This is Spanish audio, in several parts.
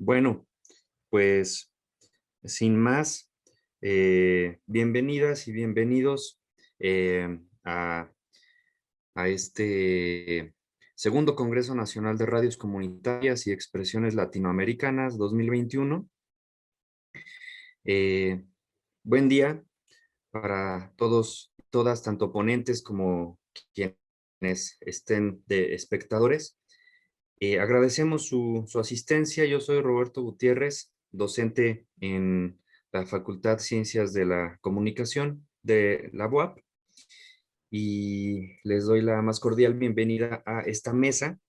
Bueno, pues sin más, bienvenidas y bienvenidos a este segundo Congreso Nacional de Radios Comunitarias y Expresiones Latinoamericanas 2021. Eh, Buen día para todos, todas, tanto ponentes como quienes estén de espectadores. Agradecemos su asistencia. Yo soy Roberto Gutiérrez, docente en la Facultad de Ciencias de la Comunicación de la UAP, y les doy la más cordial bienvenida a esta mesa,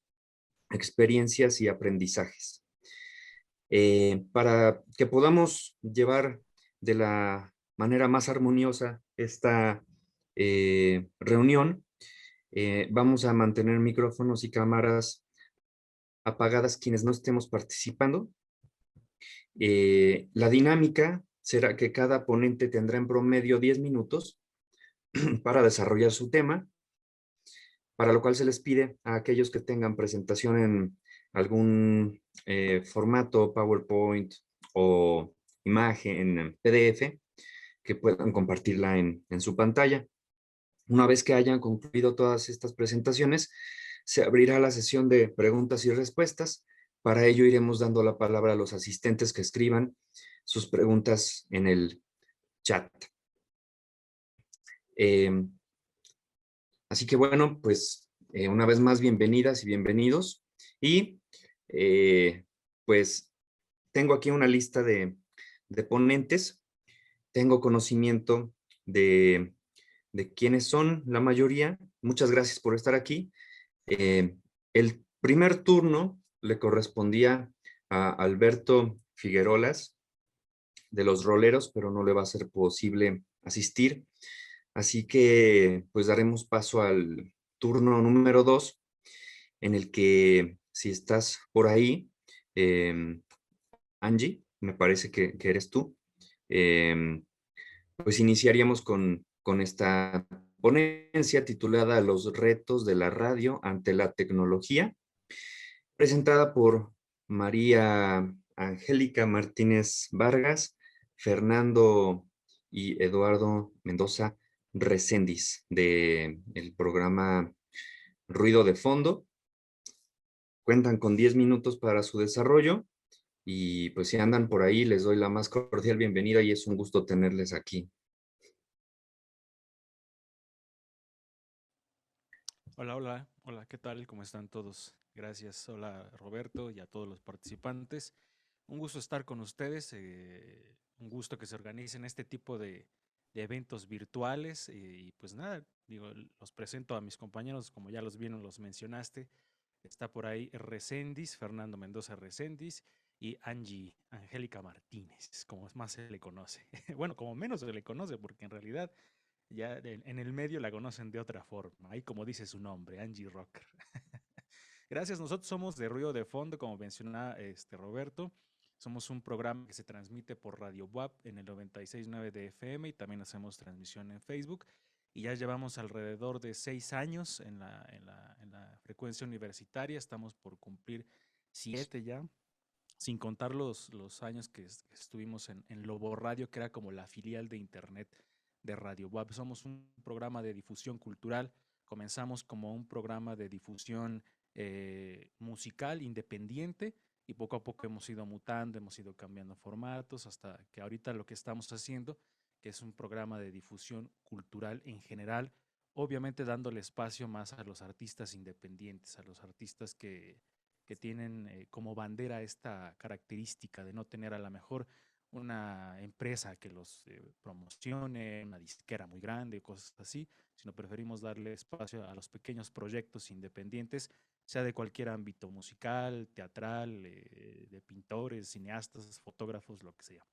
experiencias y aprendizajes. Para que podamos llevar de la manera más armoniosa esta reunión, vamos a mantener micrófonos y cámaras apagadas quienes no estemos participando. La dinámica será que cada ponente tendrá en promedio 10 minutos para desarrollar su tema, para lo cual se les pide a aquellos que tengan presentación en algún formato, PowerPoint o imagen en PDF, que puedan compartirla en su pantalla. Una vez que hayan concluido todas estas presentaciones, se abrirá la sesión de preguntas y respuestas. Para ello iremos dando la palabra a los asistentes que escriban sus preguntas en el chat. Eh, Así que bueno, pues una vez más bienvenidas y bienvenidos. Y eh, pues tengo aquí una lista de ponentes. Tengo conocimiento de, de quiénes son la mayoría. Muchas gracias por estar aquí. El primer turno le correspondía a Alberto Figuerolas de los Roleros, pero no le va a ser posible asistir. Así que pues daremos paso al turno número 2, en el que si estás por ahí, eh, Angie, me parece que eres tú, eh, pues iniciaríamos con esta ponencia titulada Los retos de la radio ante la tecnología, presentada por María Angélica Martínez Vargas, Fernando y Eduardo Mendoza Recendis, del programa Ruido de Fondo. Cuentan con 10 minutos para su desarrollo y pues si andan por ahí les doy la más cordial bienvenida y es un gusto tenerles aquí. Hola, hola, hola, ¿qué tal? ¿Cómo están todos? Gracias, hola Roberto y a todos los participantes. Un gusto estar con ustedes, un gusto que se organicen este tipo de eventos virtuales y pues nada, digo, los presento a mis compañeros, como ya los vieron, los mencionaste. Está por ahí Recendis, Fernando Mendoza Recendis y Angie Angélica Martínez, como más se le conoce. Bueno, como menos se le conoce, porque en realidad ya en el medio la conocen de otra forma, ahí como dice su nombre, Angie Rocker. Gracias, nosotros somos de Ruido de Fondo, como mencionaba Roberto. Somos un programa que se transmite por Radio WAP en el 96.9 de FM y también hacemos transmisión en Facebook. Y ya llevamos alrededor de 6 años en la frecuencia universitaria, estamos por cumplir 7 ya, sin contar los años que estuvimos en Lobo Radio, que era como la filial de Internet de Radio WAP. Somos un programa de difusión cultural. Comenzamos como un programa de difusión musical independiente y poco a poco hemos ido mutando, hemos ido cambiando formatos hasta que ahorita lo que estamos haciendo, que es un programa de difusión cultural en general, obviamente dándole espacio más a los artistas independientes, a los artistas que tienen como bandera esta característica de no tener a lo mejor una empresa que los promocione, una disquera muy grande, cosas así, sino preferimos darle espacio a los pequeños proyectos independientes, sea de cualquier ámbito musical, teatral, de pintores, cineastas, fotógrafos, lo que sea.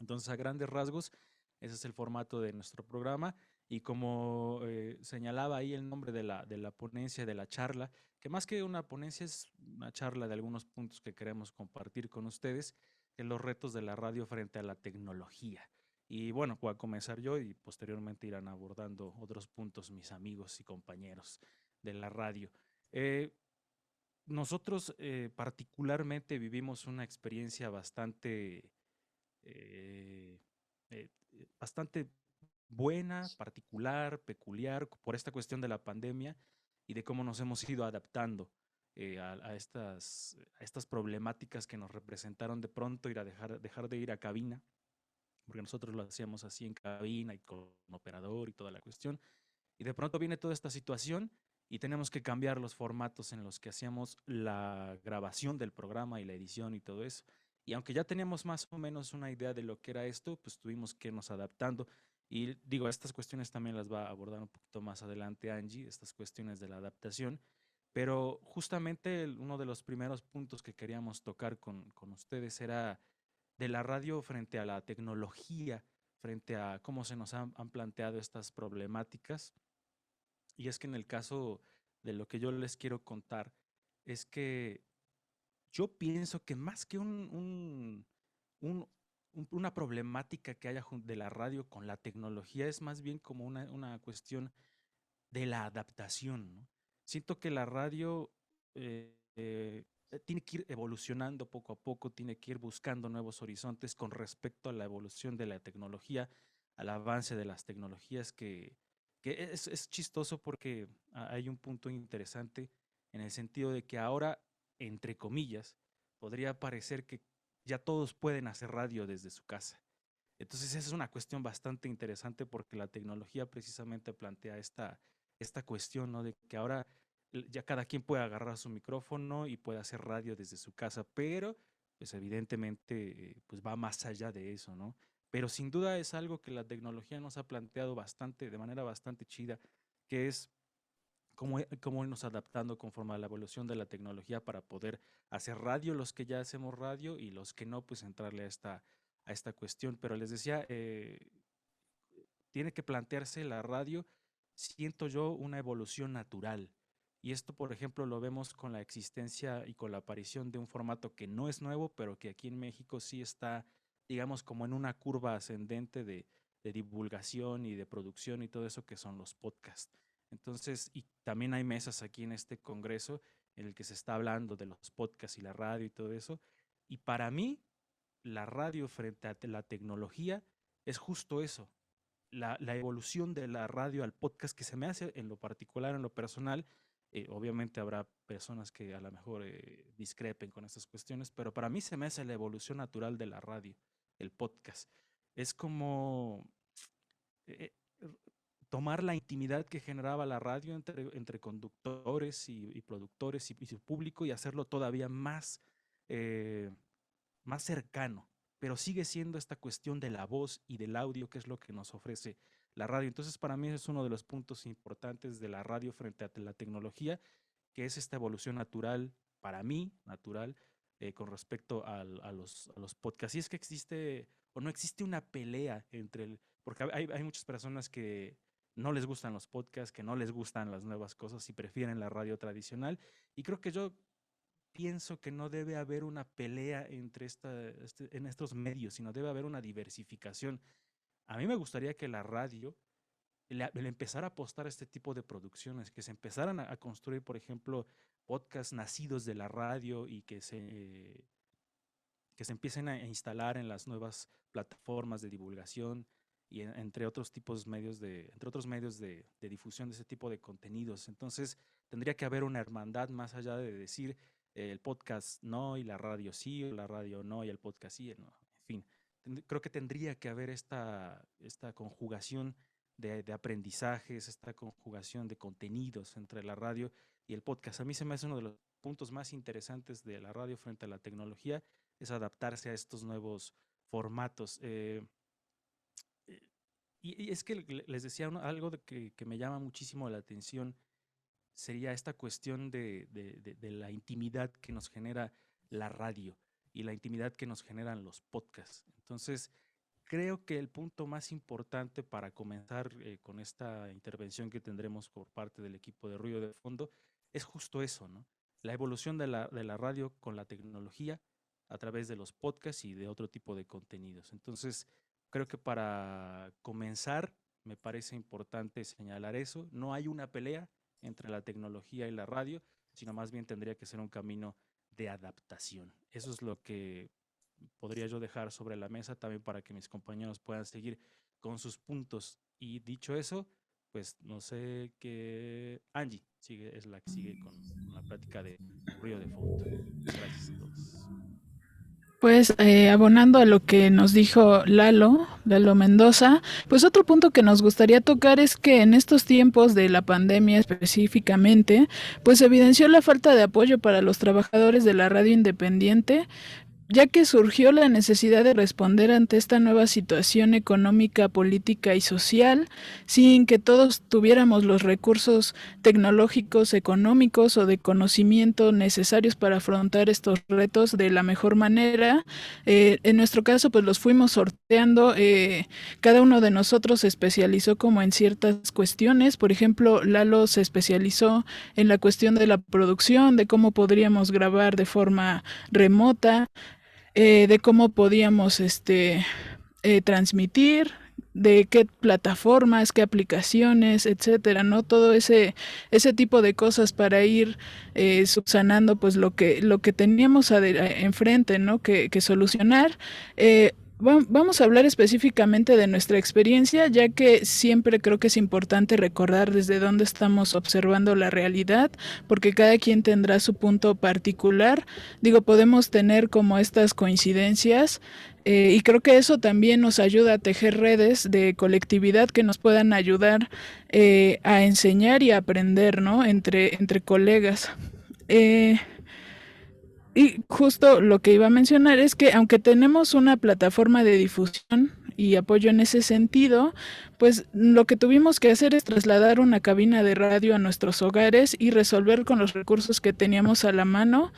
Entonces, a grandes rasgos, ese es el formato de nuestro programa y como señalaba ahí el nombre de la ponencia, de la charla, que más que una ponencia es una charla de algunos puntos que queremos compartir con ustedes, en los retos de la radio frente a la tecnología. Y bueno, voy a comenzar yo y posteriormente irán abordando otros puntos mis amigos y compañeros de la radio. Eh, nosotros particularmente vivimos una experiencia eh, bastante buena, particular, peculiar, por esta cuestión de la pandemia y de cómo nos hemos ido adaptando a estas problemáticas que nos representaron de pronto dejar de ir a cabina, porque nosotros lo hacíamos así en cabina y con operador y toda la cuestión. Y de pronto viene toda esta situación y tenemos que cambiar los formatos en los que hacíamos la grabación del programa y la edición y todo eso. Y aunque ya teníamos más o menos una idea de lo que era esto, pues tuvimos que irnos adaptando. Y digo, estas cuestiones también las va a abordar un poquito más adelante Angie, estas cuestiones de la adaptación. Pero justamente uno de los primeros puntos que queríamos tocar con ustedes era de la radio frente a la tecnología, frente a cómo se nos han planteado estas problemáticas. Y es que en el caso de lo que yo les quiero contar, es que yo pienso que más que un- una problemática que haya de la radio con la tecnología, es más bien como una cuestión de la adaptación, ¿no? Siento que la radio tiene que ir evolucionando poco a poco, tiene que ir buscando nuevos horizontes con respecto a la evolución de la tecnología, al avance de las tecnologías, que es chistoso porque hay un punto interesante en el sentido de que ahora, entre comillas, podría parecer que ya todos pueden hacer radio desde su casa. Entonces esa es una cuestión bastante interesante porque la tecnología precisamente plantea esta cuestión, ¿no? De que ahora ya cada quien puede agarrar su micrófono y puede hacer radio desde su casa, pero pues evidentemente pues va más allá de eso, ¿no? Pero sin duda es algo que la tecnología nos ha planteado bastante, de manera bastante chida, que es cómo irnos adaptando conforme a la evolución de la tecnología para poder hacer radio, los que ya hacemos radio y los que no, pues entrarle a esta cuestión. Pero les decía, tiene que plantearse la radio, siento yo, una evolución natural. Y esto, por ejemplo, lo vemos con la existencia y con la aparición de un formato que no es nuevo, pero que aquí en México sí está, digamos, como en una curva ascendente de divulgación y de producción y todo eso que son los podcasts. Entonces, y también hay mesas aquí en este congreso en el que se está hablando de los podcasts y la radio y todo eso. Y para mí, la radio frente a la tecnología es justo eso, la evolución de la radio al podcast, que se me hace en lo particular, en lo personal. Obviamente habrá personas que a lo mejor discrepen con estas cuestiones, pero para mí se me hace la evolución natural de la radio, el podcast. Es como eh, tomar la intimidad que generaba la radio entre conductores y productores y su público y hacerlo todavía eh, más cercano, pero sigue siendo esta cuestión de la voz y del audio que es lo que nos ofrece la radio. Entonces, para mí es uno de los puntos importantes de la radio frente a la tecnología, que es esta evolución natural, para mí, natural, con respecto a los podcasts. Y es que existe o no existe una pelea porque hay muchas personas que no les gustan los podcasts, que no les gustan las nuevas cosas y prefieren la radio tradicional. Y creo que yo pienso que no debe haber una pelea en estos medios, sino debe haber una diversificación. A mí me gustaría que la radio le empezara a apostar a este tipo de producciones, que se empezaran a construir, por ejemplo, podcasts nacidos de la radio y que se empiecen a instalar en las nuevas plataformas de divulgación y entre otros entre otros medios de difusión de ese tipo de contenidos. Entonces, tendría que haber una hermandad más allá de decir el podcast no y la radio sí, o la radio no y el podcast sí, no. En fin, creo que tendría que haber esta conjugación de aprendizajes, esta conjugación de contenidos entre la radio y el podcast. A mí se me hace uno de los puntos más interesantes de la radio frente a la tecnología, es adaptarse a estos nuevos formatos. Eh, y es que les decía algo que me llama muchísimo la atención, sería esta cuestión de la intimidad que nos genera la radio y la intimidad que nos generan los podcasts. Entonces, creo que el punto más importante para comenzar con esta intervención que tendremos por parte del equipo de Ruido de Fondo es justo eso, ¿no? La evolución de la radio con la tecnología a través de los podcasts y de otro tipo de contenidos. Entonces, creo que para comenzar me parece importante señalar eso. No hay una pelea entre la tecnología y la radio, sino más bien tendría que ser un camino de adaptación. Eso es lo que podría yo dejar sobre la mesa también para que mis compañeros puedan seguir con sus puntos. Y dicho eso, pues no sé qué... Angie es la que sigue con la plática de ruido de fondo. Gracias a todos. Pues abonando a lo que nos dijo Lalo Mendoza, pues otro punto que nos gustaría tocar es que en estos tiempos de la pandemia específicamente, pues evidenció la falta de apoyo para los trabajadores de la radio independiente, ya que surgió la necesidad de responder ante esta nueva situación económica, política y social, sin que todos tuviéramos los recursos tecnológicos, económicos o de conocimiento necesarios para afrontar estos retos de la mejor manera. En nuestro caso, pues los fuimos sorteando. Cada uno de nosotros se especializó como en ciertas cuestiones. Por ejemplo, Lalo se especializó en la cuestión de la producción, de cómo podríamos grabar de forma remota, de cómo podíamos transmitir, de qué plataformas, qué aplicaciones, etcétera, ¿no? Todo ese tipo de cosas para ir subsanando pues lo que teníamos enfrente, ¿no? Que solucionar. Vamos a hablar específicamente de nuestra experiencia, ya que siempre creo que es importante recordar desde dónde estamos observando la realidad, porque cada quien tendrá su punto particular. Digo, podemos tener como estas coincidencias, y creo que eso también nos ayuda a tejer redes de colectividad que nos puedan ayudar a enseñar y a aprender, ¿no? Entre colegas. Eh, y justo lo que iba a mencionar es que aunque tenemos una plataforma de difusión y apoyo en ese sentido, pues lo que tuvimos que hacer es trasladar una cabina de radio a nuestros hogares y resolver con los recursos que teníamos a la mano,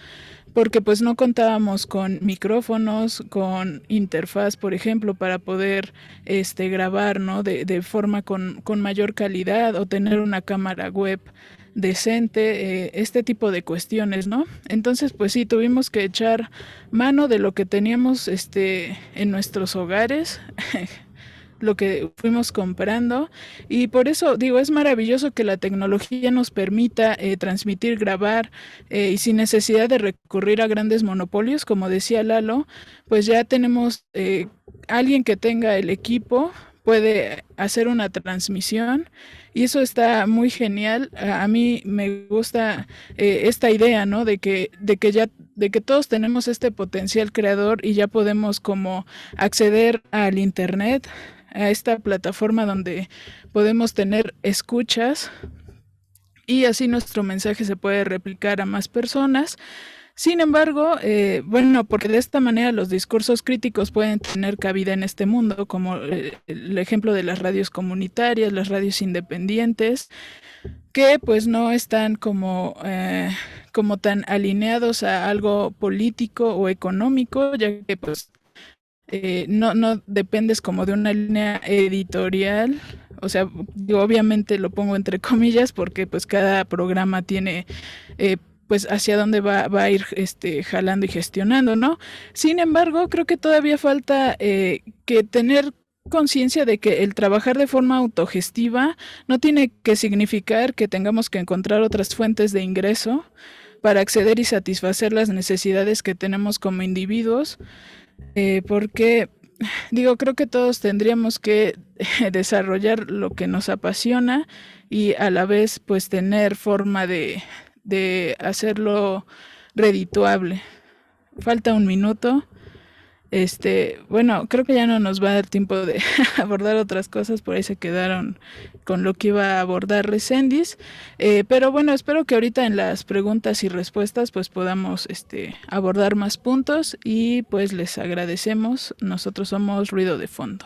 porque pues no contábamos con micrófonos, con interfaz, por ejemplo, para poder grabar, ¿no? De forma con mayor calidad, o tener una cámara web decente, este tipo de cuestiones, ¿no? Entonces, pues sí, tuvimos que echar mano de lo que teníamos en nuestros hogares, lo que fuimos comprando, y por eso digo, es maravilloso que la tecnología nos permita transmitir, grabar, y sin necesidad de recurrir a grandes monopolios, como decía Lalo, pues ya tenemos alguien que tenga el equipo, puede hacer una transmisión, y eso está muy genial. A mí me gusta esta idea, ¿no? De que todos tenemos este potencial creador y ya podemos como acceder al internet, a esta plataforma donde podemos tener escuchas, y así nuestro mensaje se puede replicar a más personas. Sin embargo, bueno, porque de esta manera los discursos críticos pueden tener cabida en este mundo, como el ejemplo de las radios comunitarias, las radios independientes, que pues no están como tan alineados a algo político o económico, ya que pues no dependes como de una línea editorial. O sea, yo obviamente lo pongo entre comillas porque pues cada programa tiene pues hacia dónde va a ir jalando y gestionando, ¿no? Sin embargo, creo que todavía falta que tener conciencia de que el trabajar de forma autogestiva no tiene que significar que tengamos que encontrar otras fuentes de ingreso para acceder y satisfacer las necesidades que tenemos como individuos, porque digo, creo que todos tendríamos que desarrollar lo que nos apasiona y a la vez pues tener forma de hacerlo redituable. Falta un minuto. Bueno, creo que ya no nos va a dar tiempo de abordar otras cosas, por ahí se quedaron con lo que iba a abordar Recendis, pero bueno, espero que ahorita en las preguntas y respuestas pues podamos abordar más puntos, y pues les agradecemos. Nosotros somos Ruido de Fondo.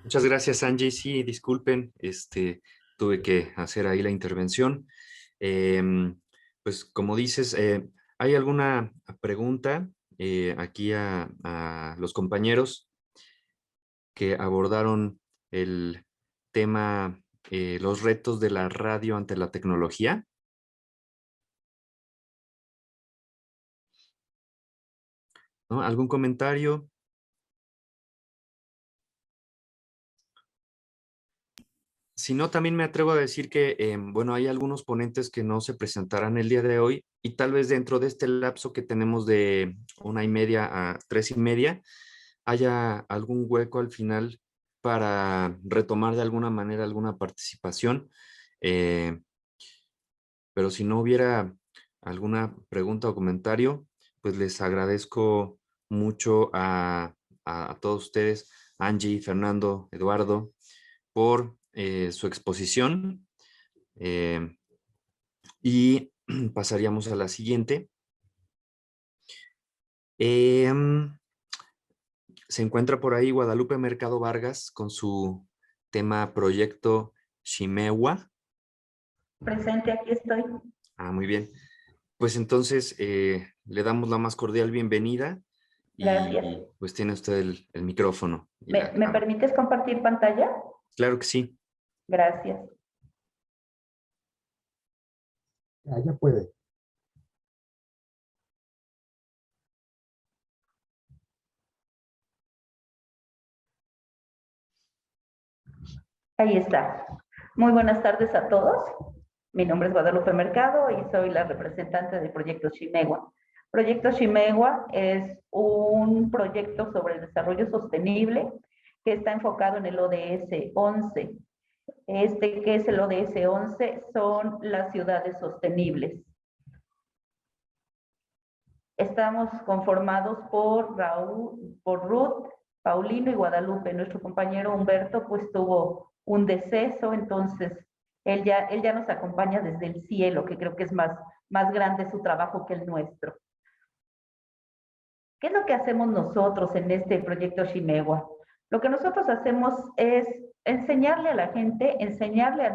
Muchas gracias, Angie. Sí, disculpen, tuve que hacer ahí la intervención. Pues como dices, ¿hay alguna pregunta aquí a los compañeros que abordaron el tema, los retos de la radio ante la tecnología? ¿No? ¿Algún comentario? Si no, también me atrevo a decir que, bueno, hay algunos ponentes que no se presentarán el día de hoy y tal vez dentro de este lapso que tenemos de 1:30 a 3:30, haya algún hueco al final para retomar de alguna manera alguna participación. Eh, pero si no hubiera alguna pregunta o comentario, pues les agradezco mucho a todos ustedes, Angie, Fernando, Eduardo, por su exposición. Y pasaríamos a la siguiente. Se encuentra por ahí Guadalupe Mercado Vargas con su tema Proyecto Ximewa. Presente, aquí estoy. Muy bien. Pues entonces le damos la más cordial bienvenida y Gracias. pues tiene usted el micrófono. Y ¿Me permites compartir pantalla? Claro que sí. Gracias. Ya puede. Ahí está. Muy buenas tardes a todos. Mi nombre es Guadalupe Mercado y soy la representante del Proyecto Ximewa. Proyecto Ximewa es un proyecto sobre el desarrollo sostenible que está enfocado en el ODS 11. ¿Qué es el ODS 11? Son las ciudades sostenibles. Estamos conformados por Ruth, Paulino y Guadalupe. Nuestro compañero Humberto pues tuvo un deceso, entonces él ya nos acompaña desde el cielo, que creo que es más grande su trabajo que el nuestro. ¿Qué es lo que hacemos nosotros en este proyecto Ximewa? Lo que nosotros hacemos es enseñarle a la gente, enseñarle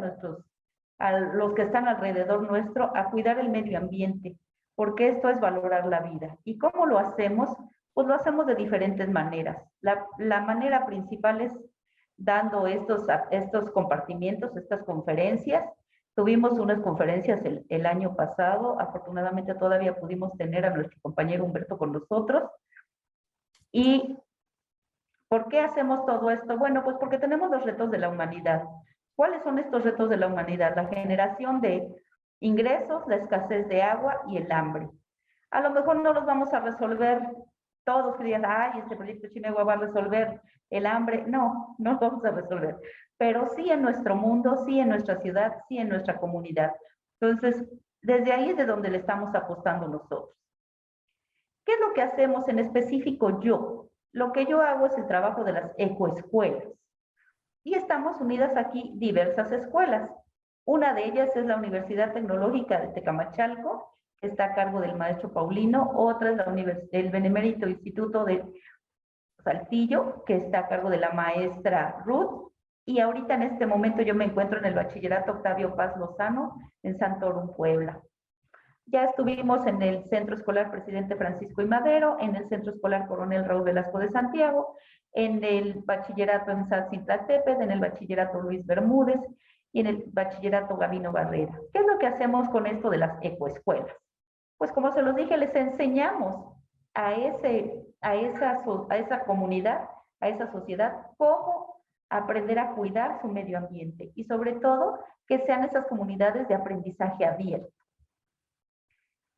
a los que están alrededor nuestro a cuidar el medio ambiente, porque esto es valorar la vida. ¿Y cómo lo hacemos? Pues lo hacemos de diferentes maneras. La manera principal es dando estos compartimientos, estas conferencias. Tuvimos unas conferencias el año pasado, afortunadamente todavía pudimos tener a nuestro compañero Humberto con nosotros. ¿Y por qué hacemos todo esto? Bueno, pues porque tenemos los retos de la humanidad. ¿Cuáles son estos retos de la humanidad? La generación de ingresos, la escasez de agua y el hambre. A lo mejor no los vamos a resolver todos, que digan, ay, este proyecto Ximewa va a resolver el hambre. No, no lo vamos a resolver. Pero sí en nuestro mundo, sí en nuestra ciudad, sí en nuestra comunidad. Entonces, desde ahí es de donde le estamos apostando nosotros. ¿Qué es lo que hacemos en específico yo? Lo que yo hago es el trabajo de las ecoescuelas. Y estamos unidas aquí diversas escuelas. Una de ellas es la Universidad Tecnológica de Tecamachalco, que está a cargo del maestro Paulino. Otra es el Benemérito Instituto de Saltillo, que está a cargo de la maestra Ruth. Y ahorita en este momento yo me encuentro en el Bachillerato Octavio Paz Lozano, en Santorum, Puebla. Ya estuvimos en el Centro Escolar Presidente Francisco I. Madero, en el Centro Escolar Coronel Raúl Velasco de Santiago, en el Bachillerato en Tlaltépetl, en el Bachillerato Luis Bermúdez y en el Bachillerato Gabino Barrera. ¿Qué es lo que hacemos con esto de las ecoescuelas? Pues como se los dije, les enseñamos a esa comunidad, a esa sociedad, cómo aprender a cuidar su medio ambiente y sobre todo que sean esas comunidades de aprendizaje abierto.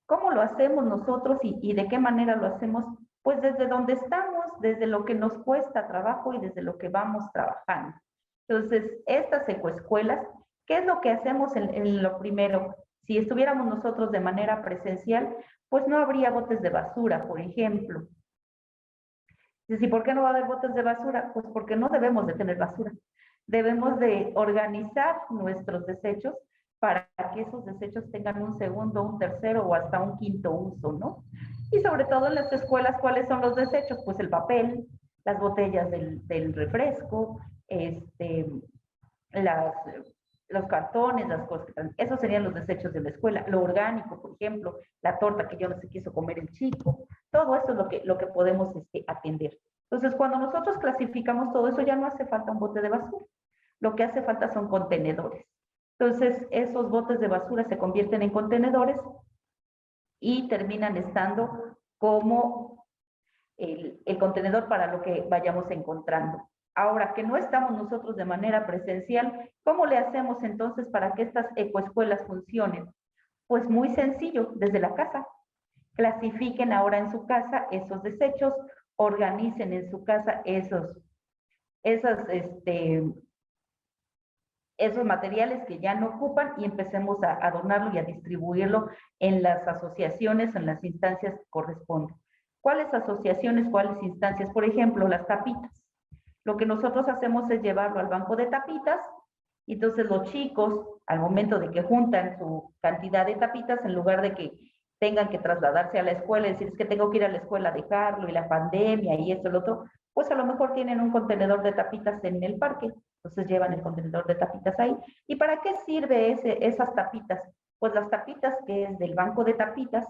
¿Cómo lo hacemos nosotros y de qué manera lo hacemos? Pues desde donde estamos, desde lo que nos cuesta trabajo y desde lo que vamos trabajando. Entonces, estas ecoescuelas, ¿qué es lo que hacemos en lo primero? Si estuviéramos nosotros de manera presencial, pues no habría botes de basura, por ejemplo. ¿Y por qué no va a haber botes de basura? Pues porque no debemos de tener basura. Debemos de organizar nuestros desechos para que esos desechos tengan un segundo, un tercero o hasta un quinto uso, ¿no? Y sobre todo en las escuelas, ¿cuáles son los desechos? Pues el papel, las botellas del refresco, los cartones, las cosas. Esos serían los desechos de la escuela. Lo orgánico, por ejemplo, la torta que yo no se quiso comer el chico. Todo eso es lo que podemos atender. Entonces, cuando nosotros clasificamos todo eso, ya no hace falta un bote de basura. Lo que hace falta son contenedores. Entonces, esos botes de basura se convierten en contenedores y terminan estando como el contenedor para lo que vayamos encontrando. Ahora que no estamos nosotros de manera presencial, ¿cómo le hacemos entonces para que estas ecoescuelas funcionen? Pues muy sencillo, desde la casa. Clasifiquen ahora en su casa esos desechos, organicen en su casa esos materiales que ya no ocupan y empecemos a donarlo y a distribuirlo en las asociaciones, en las instancias que corresponden. ¿Cuáles asociaciones, cuáles instancias? Por ejemplo, las tapitas. Lo que nosotros hacemos es llevarlo al banco de tapitas, y entonces los chicos, al momento de que juntan su cantidad de tapitas, en lugar de que tengan que trasladarse a la escuela y decir, es que tengo que ir a la escuela a dejarlo, y la pandemia, y esto y lo otro, pues a lo mejor tienen un contenedor de tapitas en el parque, entonces llevan el contenedor de tapitas ahí. ¿Y para qué sirve esas tapitas? Pues las tapitas, que es del banco de tapitas,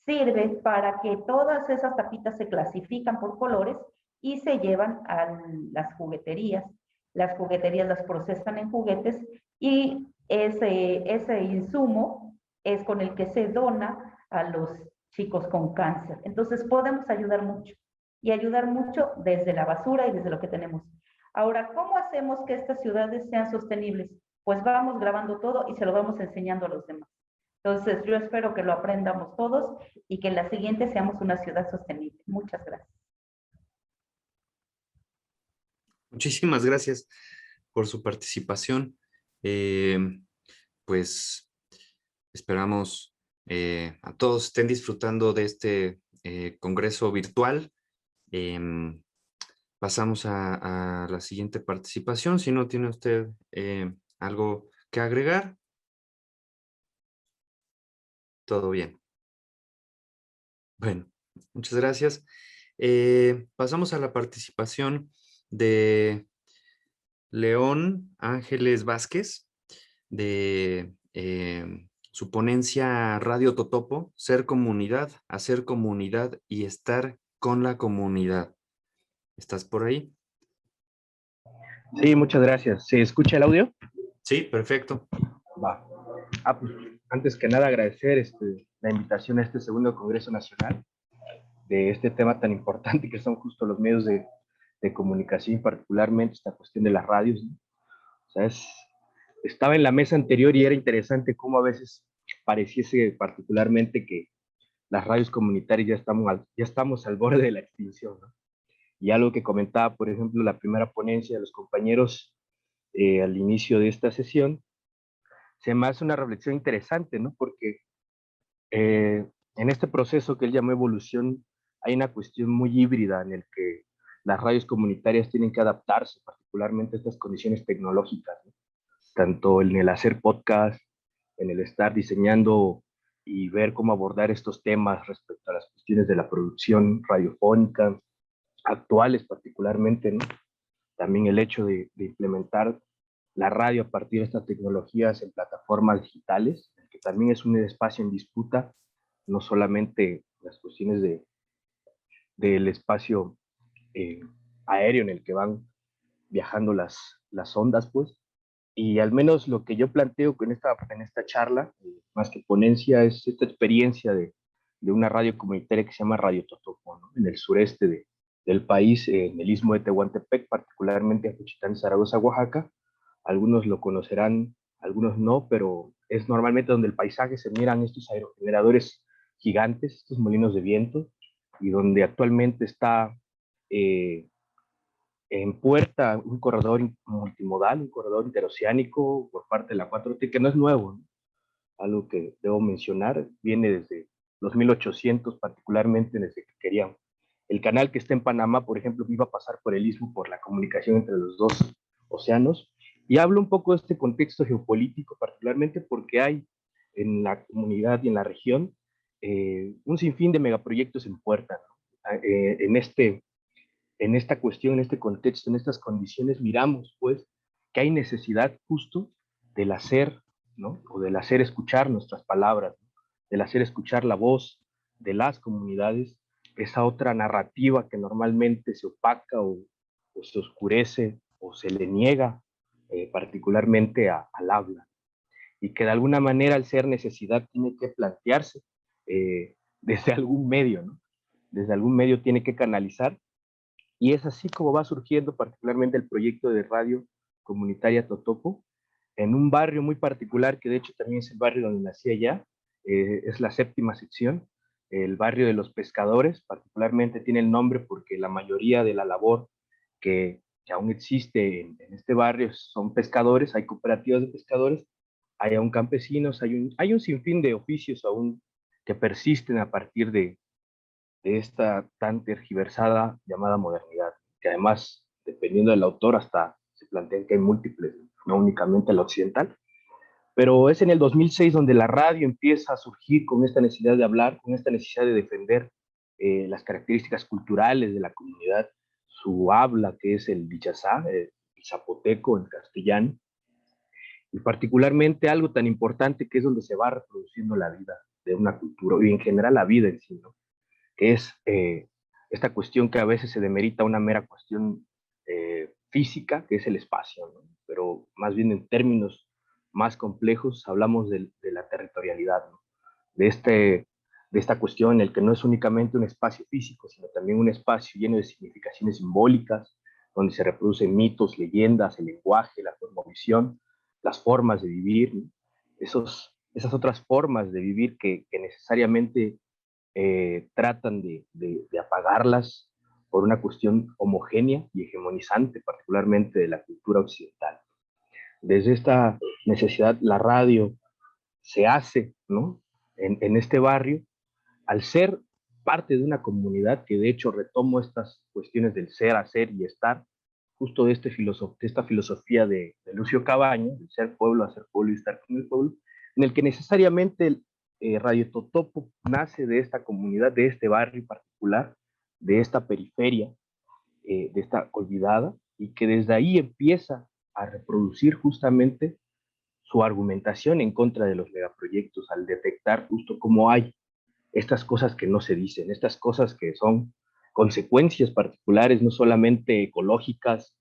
sirve para que todas esas tapitas se clasifican por colores y se llevan a las jugueterías. Las jugueterías las procesan en juguetes, y ese insumo es con el que se dona a los chicos con cáncer. Entonces podemos ayudar mucho, y ayudar mucho desde la basura y desde lo que tenemos. Ahora, ¿cómo hacemos que estas ciudades sean sostenibles? Pues vamos grabando todo y se lo vamos enseñando a los demás. Entonces, yo espero que lo aprendamos todos y que en la siguiente seamos una ciudad sostenible. Muchas gracias. Muchísimas gracias por su participación. Eh, pues esperamos a todos estén disfrutando de este congreso virtual. Pasamos a la siguiente participación. Si no tiene usted algo que agregar, todo bien. Bueno, muchas gracias. Pasamos a la participación de León Ángeles Vázquez, de su ponencia Radio Totopo, Ser Comunidad, Hacer Comunidad y Estar con la Comunidad. ¿Estás por ahí? Sí, muchas gracias. ¿Se escucha el audio? Sí, perfecto. Va. Pues antes que nada agradecer la invitación a este segundo Congreso Nacional de este tema tan importante que son justo los medios de comunicación, particularmente esta cuestión de las radios, ¿no? O sea, estaba en la mesa anterior y era interesante cómo a veces pareciese particularmente que las radios comunitarias ya estamos al borde de la extinción, ¿no? Y algo que comentaba, por ejemplo, la primera ponencia de los compañeros al inicio de esta sesión, se me hace una reflexión interesante, ¿no? Porque en este proceso que él llamó evolución, hay una cuestión muy híbrida en el que las radios comunitarias tienen que adaptarse, particularmente a estas condiciones tecnológicas, ¿no? Tanto en el hacer podcast, en el estar diseñando y ver cómo abordar estos temas respecto a las cuestiones de la producción radiofónica, actuales particularmente, ¿no? También el hecho de implementar la radio a partir de estas tecnologías en plataformas digitales, que también es un espacio en disputa, no solamente las cuestiones del espacio eh, aéreo en el que van viajando las ondas, pues. Y al menos lo que yo planteo en esta charla, más que ponencia, es esta experiencia de una radio comunitaria que se llama Radio Totopo, ¿no? En el sureste del país, en el istmo de Tehuantepec, particularmente en Juchitán, Zaragoza, Oaxaca. Algunos lo conocerán, algunos no, pero es normalmente donde el paisaje se miran estos aerogeneradores gigantes, estos molinos de viento, y donde actualmente está en puerta un corredor multimodal, un corredor interoceánico por parte de la 4T, que no es nuevo, ¿no? Algo que debo mencionar, viene desde los 1800, particularmente desde que querían. El canal que está en Panamá, por ejemplo, iba a pasar por el istmo por la comunicación entre los dos océanos. Y hablo un poco de este contexto geopolítico, particularmente porque hay en la comunidad y en la región un sinfín de megaproyectos en puerta, ¿no? En esta cuestión, en este contexto, en estas condiciones, miramos pues que hay necesidad justo del hacer, ¿no? O del hacer escuchar nuestras palabras, ¿no? Del hacer escuchar la voz de las comunidades, esa otra narrativa que normalmente se opaca o se oscurece o se le niega particularmente al habla, y que de alguna manera al ser necesidad tiene que plantearse desde algún medio, ¿no? Desde algún medio tiene que canalizar Y es así como va surgiendo particularmente el proyecto de radio comunitaria Totopo, en un barrio muy particular, que de hecho también es el barrio donde nací allá, es la séptima sección, el barrio de los pescadores. Particularmente tiene el nombre porque la mayoría de la labor que aún existe en este barrio son pescadores, hay cooperativas de pescadores, hay aún campesinos, hay un sinfín de oficios aún que persisten a partir de esta tan tergiversada llamada modernidad, que además, dependiendo del autor, hasta se plantean que hay múltiples, no únicamente la occidental. Pero es en el 2006 donde la radio empieza a surgir con esta necesidad de hablar, con esta necesidad de defender las características culturales de la comunidad, su habla, que es el dichazá, el zapoteco en castellano, y particularmente algo tan importante que es donde se va reproduciendo la vida de una cultura y en general la vida en sí, ¿no? Que es esta cuestión que a veces se demerita una mera cuestión física, que es el espacio, ¿no? Pero más bien en términos más complejos hablamos de la territorialidad, ¿no? De esta cuestión en el que no es únicamente un espacio físico, sino también un espacio lleno de significaciones simbólicas, donde se reproducen mitos, leyendas, el lenguaje, la cosmovisión, las formas de vivir, ¿no? Esas otras formas de vivir que necesariamente tratan de apagarlas por una cuestión homogénea y hegemonizante, particularmente de la cultura occidental. Desde esta necesidad, la radio se hace, ¿no? En este barrio, al ser parte de una comunidad que de hecho retomo estas cuestiones del ser, hacer y estar, justo de esta filosofía de Lucio Cabaño, del ser pueblo, hacer pueblo y estar con el pueblo, en el que necesariamente Radio Totopo nace de esta comunidad, de este barrio en particular, de esta periferia, de esta olvidada, y que desde ahí empieza a reproducir justamente su argumentación en contra de los megaproyectos, al detectar justo cómo hay estas cosas que no se dicen, estas cosas que son consecuencias particulares, no solamente ecológicas,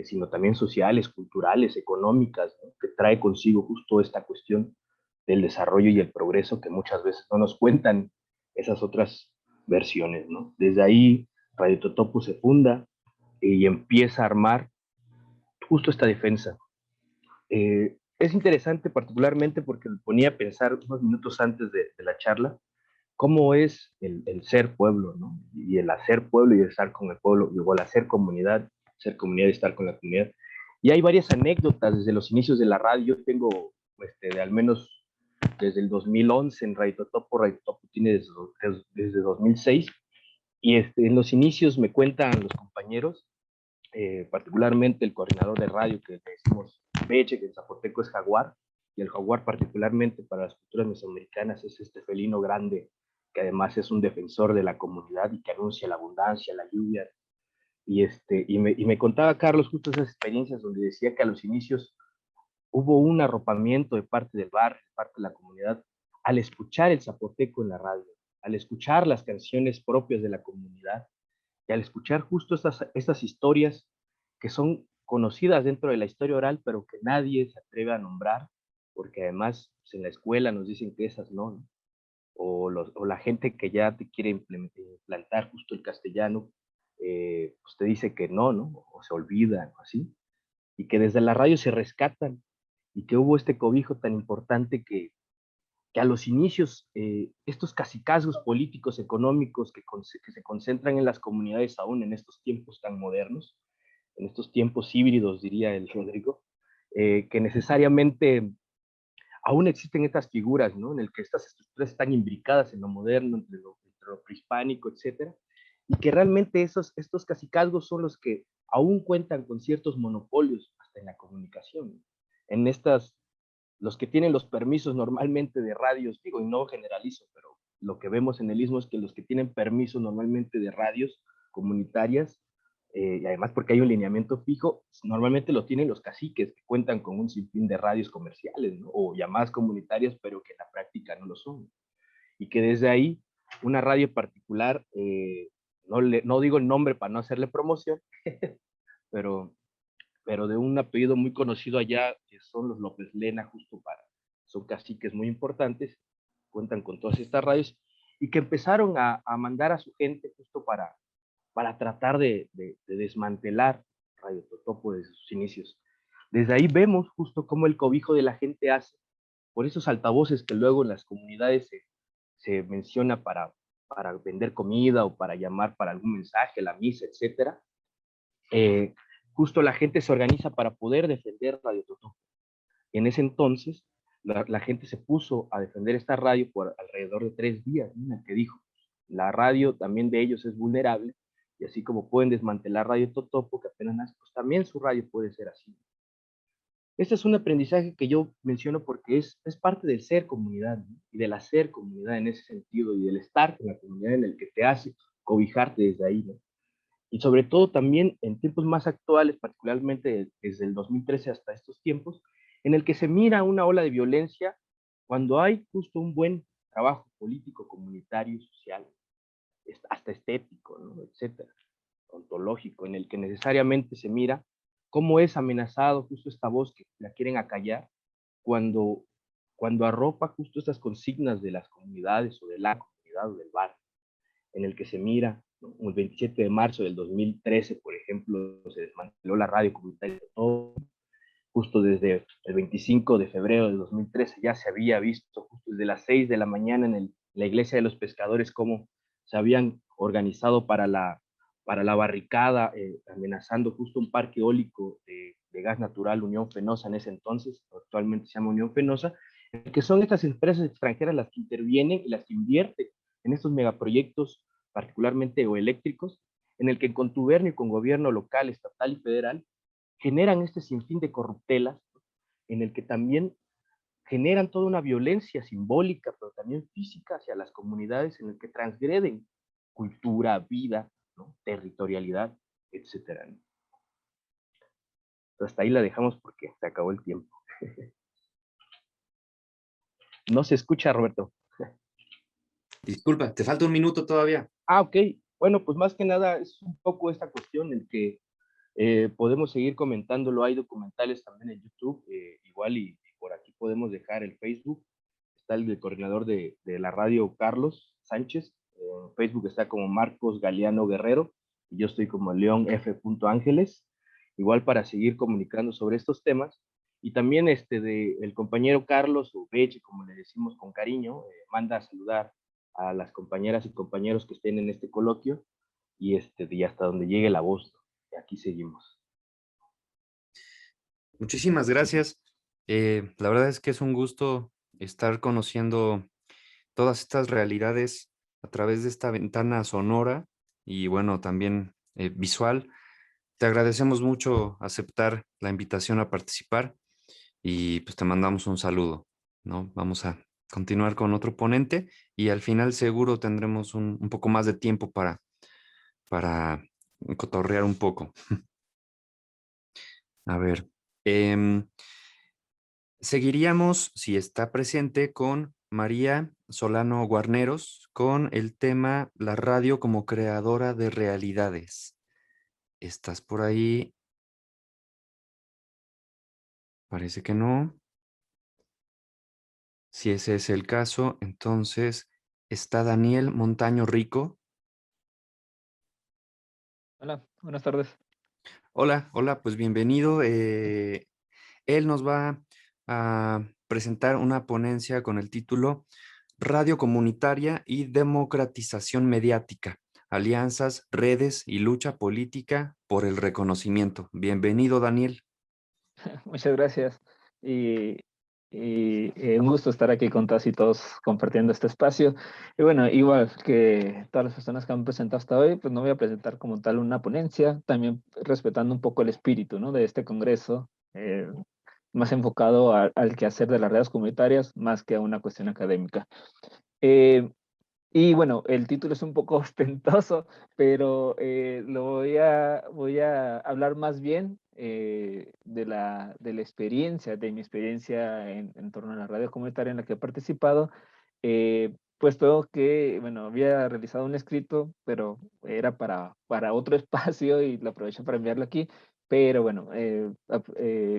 sino también sociales, culturales, económicas, ¿no? Que trae consigo justo esta cuestión del desarrollo y el progreso que muchas veces no nos cuentan esas otras versiones, ¿no? Desde ahí Radio Totopo se funda y empieza a armar justo esta defensa. Es interesante particularmente porque me ponía a pensar unos minutos antes de la charla cómo es el ser pueblo, ¿no? Y el hacer pueblo y estar con el pueblo, y igual hacer comunidad, ser comunidad y estar con la comunidad. Y hay varias anécdotas desde los inicios de la radio. Yo tengo de al menos desde el 2011 en Radio Totopo. Radio Totopo tiene desde 2006. Y en los inicios me cuentan los compañeros, particularmente el coordinador de radio que decimos Beche, que en zapoteco es jaguar, y el jaguar particularmente para las culturas mesoamericanas es este felino grande que además es un defensor de la comunidad y que anuncia la abundancia, la lluvia. Y me contaba Carlos justo esas experiencias donde decía que a los inicios hubo un arropamiento de parte del barrio, de parte de la comunidad, al escuchar el zapoteco en la radio, al escuchar las canciones propias de la comunidad, y al escuchar justo estas historias que son conocidas dentro de la historia oral, pero que nadie se atreve a nombrar, porque además pues, en la escuela nos dicen que esas no, ¿no? O la gente que ya te quiere implantar justo el castellano, pues te dice que no, ¿no? O se olvidan, o así, y que desde la radio se rescatan, y que hubo este cobijo tan importante que a los inicios estos cacicazgos políticos, económicos que se concentran en las comunidades aún en estos tiempos tan modernos, en estos tiempos híbridos, diría el Rodrigo, que necesariamente aún existen estas figuras, ¿no? En el que estas estructuras están imbricadas en lo moderno, entre lo prehispánico, etcétera, y que realmente estos cacicazgos son los que aún cuentan con ciertos monopolios hasta en la comunicación, en los que tienen los permisos normalmente de radios, digo, y no generalizo, pero lo que vemos en el Istmo es que los que tienen permiso normalmente de radios comunitarias, y además porque hay un lineamiento fijo, normalmente lo tienen los caciques que cuentan con un sinfín de radios comerciales, ¿no? O llamadas comunitarias, pero que en la práctica no lo son. Y que desde ahí, una radio particular, no digo el nombre para no hacerle promoción, pero de un apellido muy conocido allá, que son los López Lena, son caciques muy importantes, cuentan con todas estas radios, y que empezaron a mandar a su gente justo para tratar de desmantelar Radio Totopo desde sus inicios. Desde ahí vemos justo cómo el cobijo de la gente hace, por esos altavoces que luego en las comunidades se menciona para vender comida o para llamar para algún mensaje, la misa, etcétera. Justo la gente se organiza para poder defender Radio Totopo. Y en ese entonces, la gente se puso a defender esta radio por alrededor de 3 días, ¿no? En el que dijo, la radio también de ellos es vulnerable, y así como pueden desmantelar Radio Totopo, que apenas nace, pues también su radio puede ser así. Este es un aprendizaje que yo menciono porque es parte del ser comunidad, ¿no? Y del hacer comunidad en ese sentido, y del estar en la comunidad en el que te hace cobijarte desde ahí, ¿no? Y sobre todo también en tiempos más actuales, particularmente desde el 2013 hasta estos tiempos, en el que se mira una ola de violencia cuando hay justo un buen trabajo político, comunitario, social, hasta estético, ¿no? Etcétera, ontológico, en el que necesariamente se mira cómo es amenazado justo esta voz que la quieren acallar cuando, cuando arropa justo estas consignas de las comunidades o de la comunidad o del barrio, en el que se mira, ¿no? El 27 de marzo del 2013, por ejemplo, se desmanteló la radio comunitaria de todo. Justo desde el 25 de febrero del 2013 ya se había visto, justo desde las 6 de la mañana en la iglesia de los pescadores, cómo se habían organizado para la barricada, amenazando justo un parque eólico de gas natural, Unión Fenosa en ese entonces, actualmente se llama Unión Fenosa, que son estas empresas extranjeras las que intervienen y las que invierten en estos megaproyectos, particularmente eléctricos, en el que en contubernio con gobierno local, estatal y federal, generan este sinfín de corruptelas, en el que también generan toda una violencia simbólica, pero también física hacia las comunidades, en el que transgreden cultura, vida, ¿no? Territorialidad, etcétera, ¿no? Hasta ahí la dejamos porque se acabó el tiempo. No se escucha, Roberto. Disculpa, te falta un minuto todavía. Ok. Bueno, pues más que nada es un poco esta cuestión en que podemos seguir comentándolo. Hay documentales también en YouTube, igual y por aquí podemos dejar el Facebook. Está el coordinador de la radio, Carlos Sánchez. En Facebook está como Marcos Galeano Guerrero y yo estoy como León F. Ángeles. Igual para seguir comunicando sobre estos temas. Y también el compañero Carlos, o Beche, como le decimos con cariño, manda a saludar a las compañeras y compañeros que estén en este coloquio y hasta donde llegue la voz. Aquí seguimos. Muchísimas gracias. La verdad es que es un gusto estar conociendo todas estas realidades a través de esta ventana sonora y bueno, también visual. Te agradecemos mucho aceptar la invitación a participar y pues te mandamos un saludo, ¿no? Vamos a continuar con otro ponente y al final seguro tendremos un poco más de tiempo para cotorrear un poco. A ver, seguiríamos, si está presente, con María Solano Guarneros con el tema La radio como creadora de realidades. ¿Estás por ahí? Parece que no. Si ese es el caso, entonces está Daniel Montaño Rico. Hola, buenas tardes. Hola, hola, pues bienvenido. Él nos va a presentar una ponencia con el título Radio Comunitaria y Democratización Mediática, Alianzas, Redes y Lucha Política por el Reconocimiento. Bienvenido, Daniel. Muchas gracias. Y, un gusto estar aquí con todas y todos compartiendo este espacio. Y bueno, igual que todas las personas que han presentado hasta hoy, pues no voy a presentar como tal una ponencia, también respetando un poco el espíritu, ¿no? De este congreso, más enfocado al quehacer de las redes comunitarias, más que a una cuestión académica. Y bueno, el título es un poco ostentoso, pero voy a hablar más bien de la experiencia, de mi experiencia en torno a la radio comunitaria en la que he participado, puesto que, bueno, había realizado un escrito, pero era para otro espacio y lo aprovecho para enviarlo aquí. Pero bueno,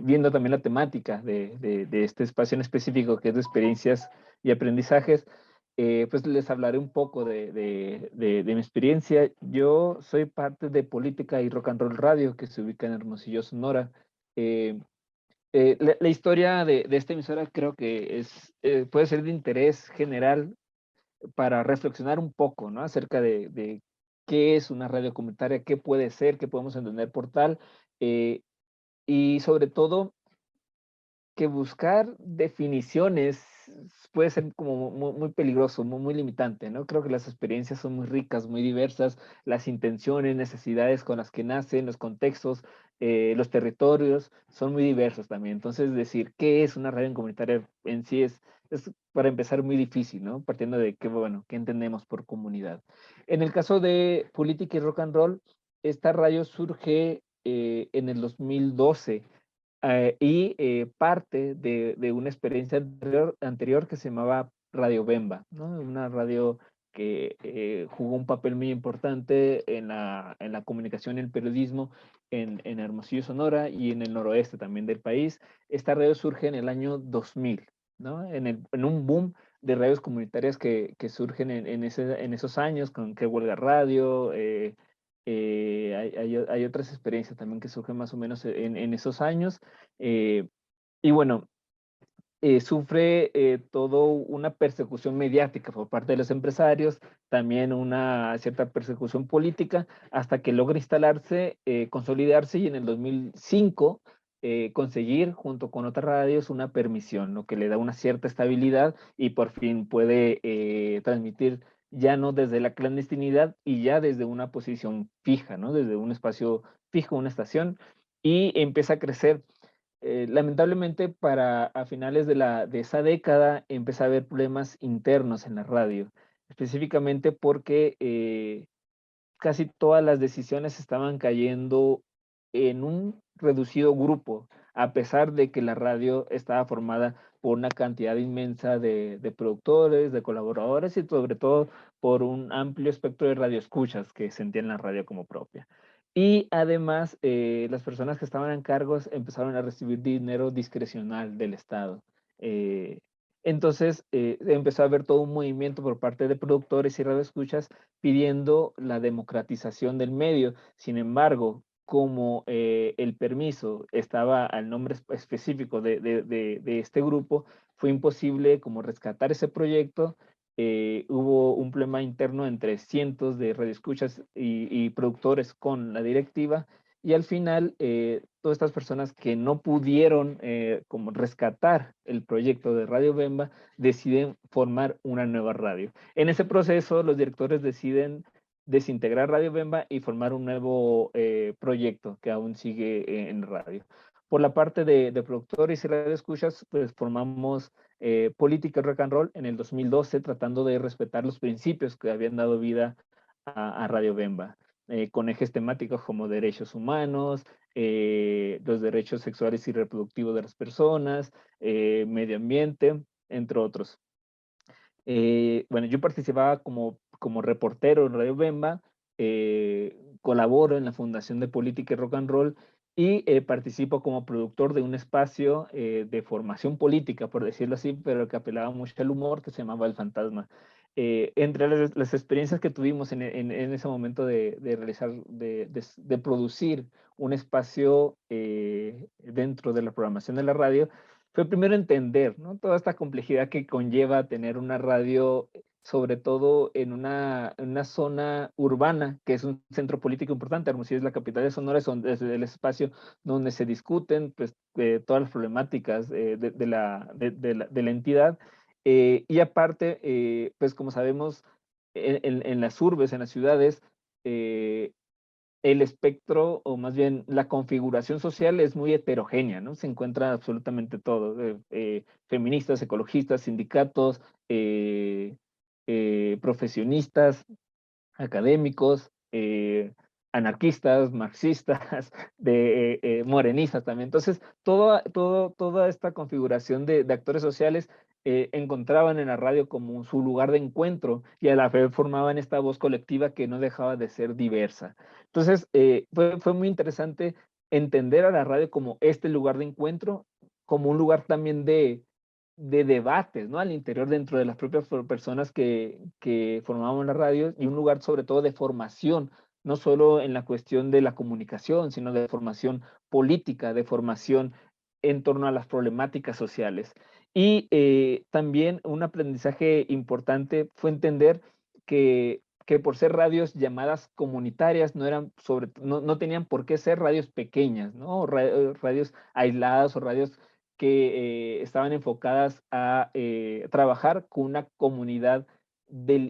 viendo también la temática de este espacio en específico, que es de experiencias y aprendizajes, pues les hablaré un poco de mi experiencia. Yo soy parte de Política y Rock and Roll Radio, que se ubica en Hermosillo, Sonora. Eh, la historia de esta emisora creo que puede ser de interés general para reflexionar un poco, ¿no? Acerca de qué es una radio comunitaria, qué puede ser, qué podemos entender por tal, eh, y sobre todo que buscar definiciones puede ser como muy peligroso, muy limitante, ¿no? Creo que las experiencias son muy ricas, muy diversas, las intenciones, necesidades con las que nacen, los contextos, los territorios son muy diversos también. Entonces, decir qué es una radio comunitaria en sí es para empezar muy difícil, ¿no? Partiendo de qué, bueno, qué entendemos por comunidad. En el caso de Política y Rock and Roll, esta radio surge en el 2012 parte de una experiencia anterior que se llamaba Radio Bemba, ¿no? Una radio que jugó un papel muy importante en la comunicación y el periodismo en Hermosillo, Sonora y en el noroeste también del país. Esta radio surge en el año 2000, ¿no? En un boom de radios comunitarias que surgen en esos años, con Que Huelga Radio, hay otras experiencias también que surgen más o menos en esos años. eh, y bueno, sufre todo una persecución mediática por parte de los empresarios, también una cierta persecución política, hasta que logra instalarse, consolidarse y en el 2005 conseguir, junto con otras radios, una permisión, lo que le da una cierta estabilidad y por fin puede transmitir ya no desde la clandestinidad y ya desde una posición fija, ¿no? Desde un espacio fijo, una estación, y empieza a crecer. Lamentablemente, a finales de esa década empezó a haber problemas internos en la radio, específicamente porque casi todas las decisiones estaban cayendo en un reducido grupo, a pesar de que la radio estaba formada por una cantidad inmensa de productores, de colaboradores y sobre todo por un amplio espectro de radioescuchas que sentían la radio como propia. Y además, las personas que estaban en cargos empezaron a recibir dinero discrecional del Estado. Eh, entonces, empezó a haber todo un movimiento por parte de productores y radioescuchas pidiendo la democratización del medio. Sin embargo, como el permiso estaba al nombre específico de este grupo, fue imposible como rescatar ese proyecto. Hubo un problema interno entre cientos de radioescuchas y productores con la directiva y al final todas estas personas que no pudieron como rescatar el proyecto de Radio Bemba deciden formar una nueva radio. En ese proceso los directores deciden desintegrar Radio Bemba y formar un nuevo proyecto que aún sigue en radio. Por la parte de productores y radioescuchas, pues formamos Política Rock and Roll en el 2012, tratando de respetar los principios que habían dado vida a Radio Bemba, con ejes temáticos como derechos humanos, los derechos sexuales y reproductivos de las personas, medio ambiente, entre otros. Bueno, yo participaba como reportero en Radio Bemba, colaboro en la Fundación de Política y Rock and Roll y participo como productor de un espacio de formación política, por decirlo así, pero que apelaba mucho al humor, que se llamaba El Fantasma. Entre las experiencias que tuvimos en ese momento de realizar, de producir un espacio dentro de la programación de la radio, fue primero entender, ¿no? Toda esta complejidad que conlleva tener una radio, sobre todo en una zona urbana, que es un centro político importante. Hermosillo es la capital de Sonora, es el espacio donde se discuten pues, todas las problemáticas de la entidad. Y aparte, pues como sabemos, en las urbes, en las ciudades, el espectro, o más bien la configuración social es muy heterogénea, ¿no? Se encuentra absolutamente todo, feministas, ecologistas, sindicatos, profesionistas, académicos, anarquistas, marxistas, morenistas también. Entonces, toda esta configuración de actores sociales encontraban en la radio como su lugar de encuentro y a la vez formaban esta voz colectiva que no dejaba de ser diversa. Entonces, fue muy interesante entender a la radio como este lugar de encuentro, como un lugar también de debates, ¿no? Al interior, dentro de las propias personas que formábamos la radio, y un lugar sobre todo de formación, no solo en la cuestión de la comunicación, sino de formación política, de formación en torno a las problemáticas sociales. Y también un aprendizaje importante fue entender que por ser radios llamadas comunitarias no tenían por qué ser radios pequeñas, ¿no? Radios aisladas o radios que estaban enfocadas a trabajar con una comunidad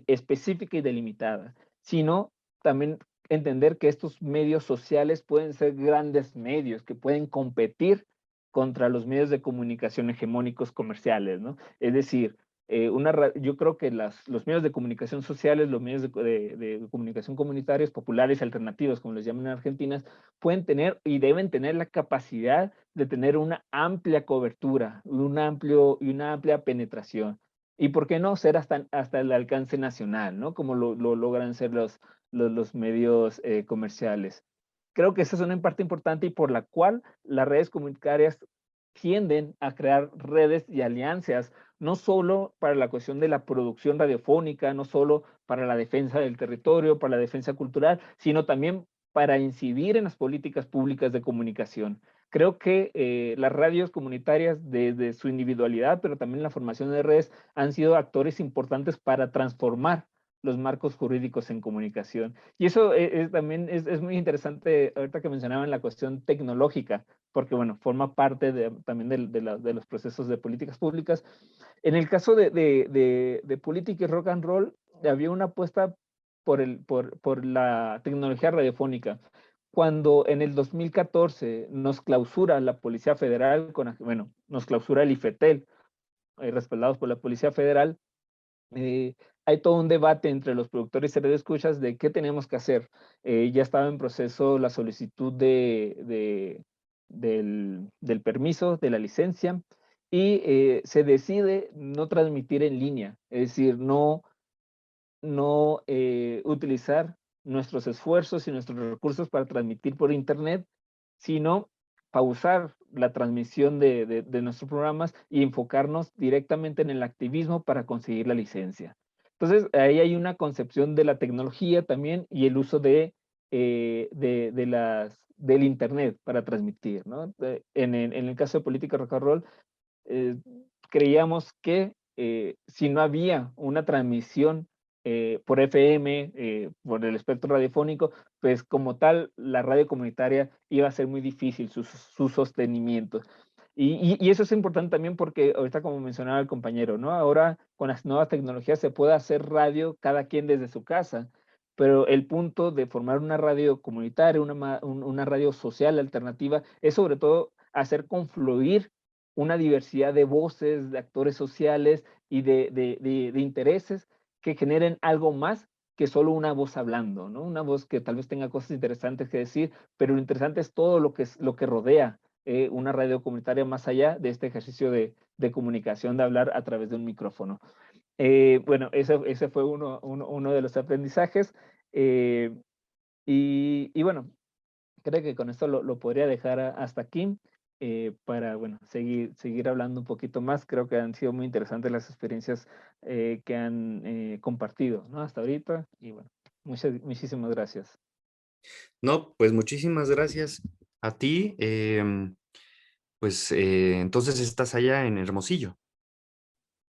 específica y delimitada, sino también entender que estos medios sociales pueden ser grandes medios que pueden competir contra los medios de comunicación hegemónicos comerciales, ¿no? Es decir, yo creo que los medios de comunicación sociales, los medios de comunicación comunitarios, populares, alternativos, como les llaman en Argentina, pueden tener y deben tener la capacidad de tener una amplia cobertura, una amplia penetración. Y por qué no ser hasta el alcance nacional, ¿no? Como lo logran ser los medios comerciales. Creo que esa es una parte importante y por la cual las redes comunitarias tienden a crear redes y alianzas, no solo para la cuestión de la producción radiofónica, no solo para la defensa del territorio, para la defensa cultural, sino también para incidir en las políticas públicas de comunicación. Creo que las radios comunitarias, desde su individualidad, pero también la formación de redes, han sido actores importantes para transformar los marcos jurídicos en comunicación. Y eso también es muy interesante, ahorita que mencionaban la cuestión tecnológica, porque bueno, forma parte también de los procesos de políticas públicas. En el caso de política y rock and roll, había una apuesta por la tecnología radiofónica. Cuando en el 2014 nos clausura la Policía Federal, nos clausura el IFETEL, respaldados por la Policía Federal, hay todo un debate entre los productores y radioescuchas de qué tenemos que hacer. Ya estaba en proceso la solicitud del permiso, de la licencia, y se decide no transmitir en línea, es decir, no utilizar nuestros esfuerzos y nuestros recursos para transmitir por internet, sino pausar la transmisión de nuestros programas y enfocarnos directamente en el activismo para conseguir la licencia. Entonces, ahí hay una concepción de la tecnología también y el uso del internet para transmitir, ¿no? En el caso de política rock and roll, eh, creíamos que si no había una transmisión por FM, por el espectro radiofónico, pues como tal, la radio comunitaria iba a ser muy difícil su sostenimiento. Y eso es importante también porque ahorita, como mencionaba el compañero, ¿no? Ahora con las nuevas tecnologías se puede hacer radio cada quien desde su casa, pero el punto de formar una radio comunitaria, una radio social alternativa, es sobre todo hacer confluir una diversidad de voces, de actores sociales y de intereses que generen algo más que solo una voz hablando, ¿no? Una voz que tal vez tenga cosas interesantes que decir, pero lo interesante es todo lo que rodea una radio comunitaria más allá de este ejercicio de comunicación, de hablar a través de un micrófono. Bueno, ese fue uno de los aprendizajes. Y bueno, creo que con esto lo podría dejar hasta aquí para, bueno, seguir hablando un poquito más. Creo que han sido muy interesantes las experiencias que han compartido, ¿no? Hasta ahorita. Y bueno, muchísimas gracias. No, pues muchísimas gracias a ti. Entonces estás allá en Hermosillo.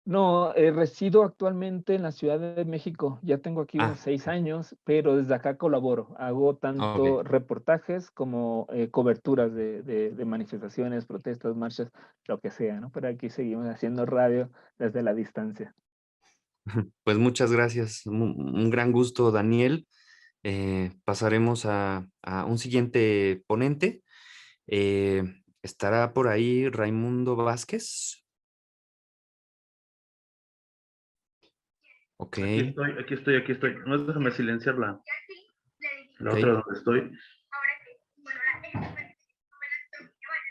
No, resido actualmente en la Ciudad de México. Ya tengo aquí unos 6 años, pero desde acá colaboro. Hago tanto Ok. reportajes como coberturas de manifestaciones, protestas, marchas, lo que sea, ¿no? Pero aquí seguimos haciendo radio desde la distancia. Pues muchas gracias. Un gran gusto, Daniel. Pasaremos a un siguiente ponente. ¿Estará por ahí Raimundo Vázquez? Ok. Aquí estoy. No, déjame silenciar la Ok. otra donde estoy.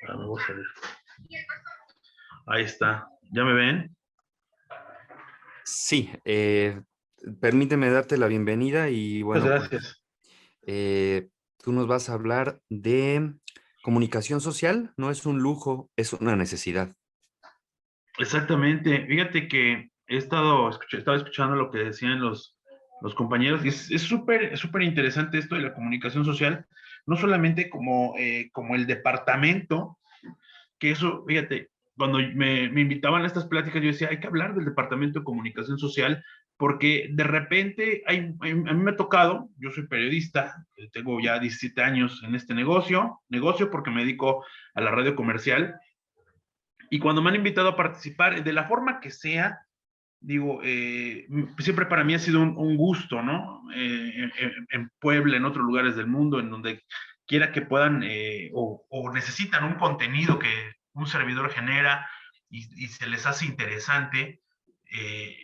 Vamos a ver. Ahí está. ¿Ya me ven? Sí, permíteme darte la bienvenida y Muchas bueno, pues, gracias. tú nos vas a hablar de comunicación social. No es un lujo, es una necesidad. Exactamente. Fíjate que estaba escuchando lo que decían los compañeros y es súper interesante esto de la comunicación social, no solamente como el departamento, que eso, fíjate, cuando me invitaban a estas pláticas, yo decía, hay que hablar del departamento de comunicación social, porque de repente a mí me ha tocado, yo soy periodista, tengo ya 17 años en este negocio porque me dedico a la radio comercial, y cuando me han invitado a participar, de la forma que sea, digo, siempre para mí ha sido un gusto, ¿no? En Puebla, en otros lugares del mundo, en donde quiera que puedan o necesitan un contenido que un servidor genera y se les hace interesante, eh,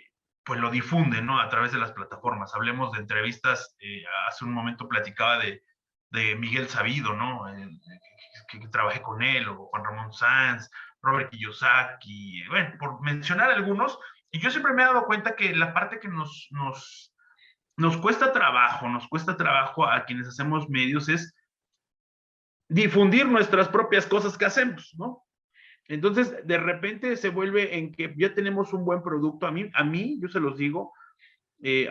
pues lo difunden, ¿no? A través de las plataformas. Hablemos de entrevistas, hace un momento platicaba de Miguel Sabido, ¿no? Que trabajé con él, o Juan Ramón Sanz, Robert Kiyosaki, bueno, por mencionar algunos, y yo siempre me he dado cuenta que la parte que nos cuesta trabajo a quienes hacemos medios es difundir nuestras propias cosas que hacemos, ¿no? Entonces, de repente se vuelve en que ya tenemos un buen producto. A mí yo se los digo,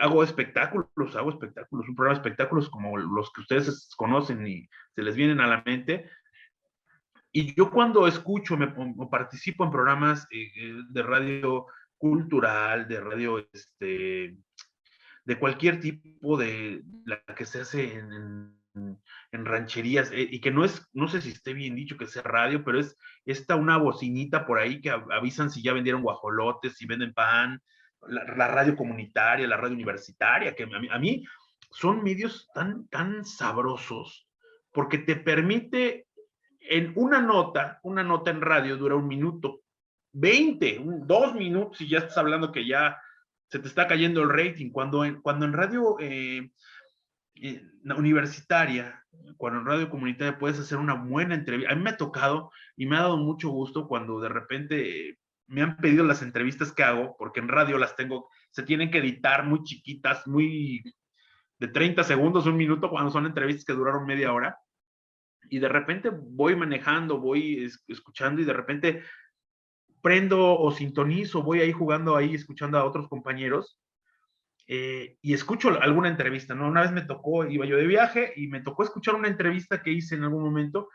hago espectáculos, un programa de espectáculos como los que ustedes conocen y se les vienen a la mente. Y yo cuando escucho o participo en programas de radio cultural, de radio de cualquier tipo de la que se hace en rancherías, y que no sé si esté bien dicho que sea radio, pero es una bocinita por ahí que avisan si ya vendieron guajolotes, si venden pan, la radio comunitaria, la radio universitaria, que a mí son medios tan sabrosos, porque te permite en una nota en radio dura 1 minuto 20, 2 minutos, y ya estás hablando que ya se te está cayendo el rating. Cuando en radio universitaria, cuando en radio comunitaria puedes hacer una buena entrevista. A mí me ha tocado y me ha dado mucho gusto cuando de repente me han pedido las entrevistas que hago, porque en radio se tienen que editar muy chiquitas, muy de 30 segundos, 1 minuto, cuando son entrevistas que duraron media hora. Y de repente voy manejando, voy escuchando y de repente prendo o sintonizo, voy ahí jugando ahí, escuchando a otros compañeros y escucho alguna entrevista, ¿no? Una vez me tocó, iba yo de viaje y me tocó escuchar una entrevista que hice en algún momento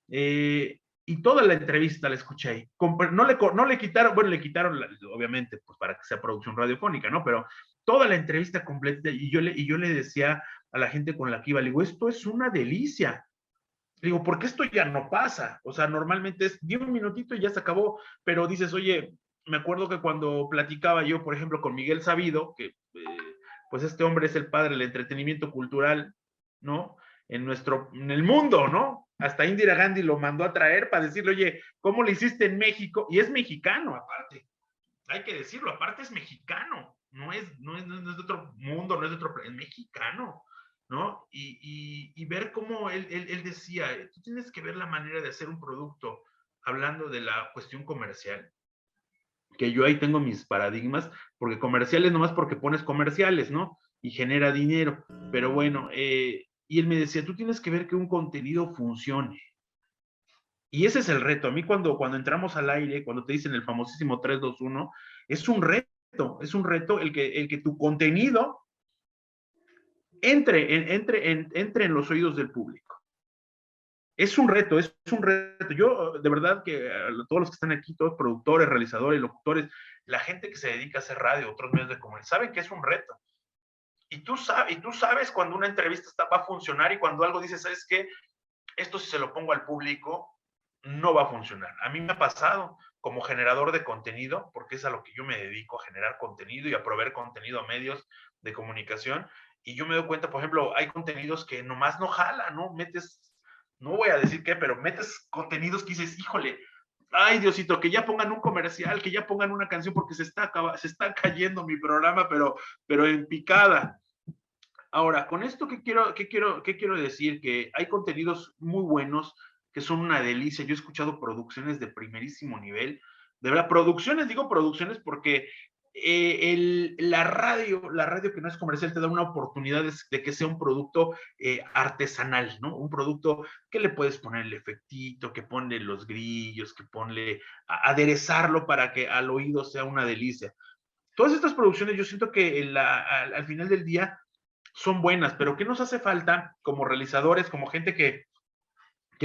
y toda la entrevista la escuché ahí. No le quitaron, bueno, le quitaron, obviamente, pues para que sea producción radiofónica, ¿no? Pero toda la entrevista completa y yo le decía a la gente con la que iba, le digo, esto es una delicia. Digo, porque esto ya no pasa. O sea, normalmente es 10 minutitos y ya se acabó. Pero dices, oye, me acuerdo que cuando platicaba yo, por ejemplo, con Miguel Sabido, que pues este hombre es el padre del entretenimiento cultural, ¿no? En el mundo, ¿no? Hasta Indira Gandhi lo mandó a traer para decirle, oye, ¿cómo lo hiciste en México? Y es mexicano, aparte. Hay que decirlo, aparte es mexicano. No es de otro mundo, no es de otro planeta, es mexicano. ¿No? Y ver cómo él decía, tú tienes que ver la manera de hacer un producto, hablando de la cuestión comercial, que yo ahí tengo mis paradigmas, porque comerciales nomás porque pones comerciales, ¿no? Y genera dinero, pero bueno, y él me decía, tú tienes que ver que un contenido funcione. Y ese es el reto. A mí cuando entramos al aire, cuando te dicen el famosísimo 3, 2, 1, es un reto el que tu contenido entre en los oídos del público. Es un reto. Yo, de verdad, que todos los que están aquí, todos productores, realizadores, locutores, la gente que se dedica a hacer radio, otros medios de comunicación, saben que es un reto. Y tú sabes cuando una entrevista va a funcionar y cuando algo dices, ¿sabes qué? Esto si se lo pongo al público, no va a funcionar. A mí me ha pasado como generador de contenido, porque es a lo que yo me dedico, a generar contenido y a proveer contenido a medios de comunicación. Y yo me doy cuenta, por ejemplo, hay contenidos que nomás no jalan, ¿no? No voy a decir qué, pero metes contenidos que dices, híjole, ay Diosito, que ya pongan un comercial, que ya pongan una canción, porque se está cayendo mi programa, pero en picada. Ahora, con esto, ¿qué quiero decir? Que hay contenidos muy buenos, que son una delicia. Yo he escuchado producciones de primerísimo nivel. De verdad, digo producciones porque la radio que no es comercial te da una oportunidad de que sea un producto artesanal, ¿no? Un producto que le puedes poner el efectito, que ponle los grillos, que ponle, aderezarlo para que al oído sea una delicia. Todas estas producciones yo siento que al final del día son buenas, pero ¿qué nos hace falta como realizadores, como gente que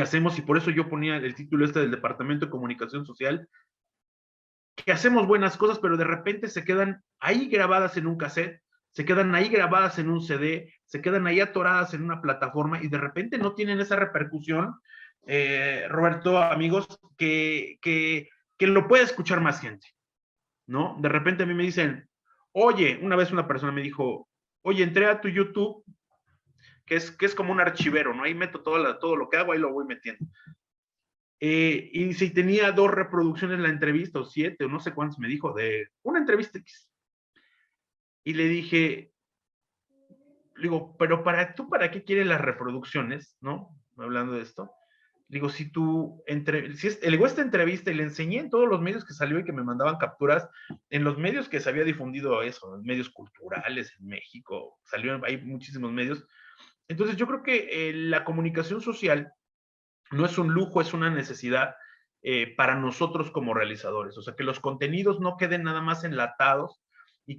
hacemos? Y por eso yo ponía el título del Departamento de Comunicación Social, que hacemos buenas cosas, pero de repente se quedan ahí grabadas en un cassette, se quedan ahí grabadas en un CD, se quedan ahí atoradas en una plataforma y de repente no tienen esa repercusión, Roberto, amigos, que lo puede escuchar más gente, ¿no? De repente a mí me dicen, oye, una vez una persona me dijo, oye, entré a tu YouTube, que es como un archivero, ¿no? Ahí meto todo lo que hago, ahí lo voy metiendo. Y si tenía 2 reproducciones la entrevista, o 7, o no sé cuántos me dijo, de una entrevista X. Y le dije, digo, pero ¿para qué quieres las reproducciones? ¿No? Hablando de esto. Digo, si tú, digo, esta entrevista, y le enseñé en todos los medios que salió y que me mandaban capturas, en los medios que se había difundido eso, en medios culturales en México, hay muchísimos medios. Entonces yo creo que la comunicación social no es un lujo, es una necesidad para nosotros como realizadores. O sea, que los contenidos no queden nada más enlatados y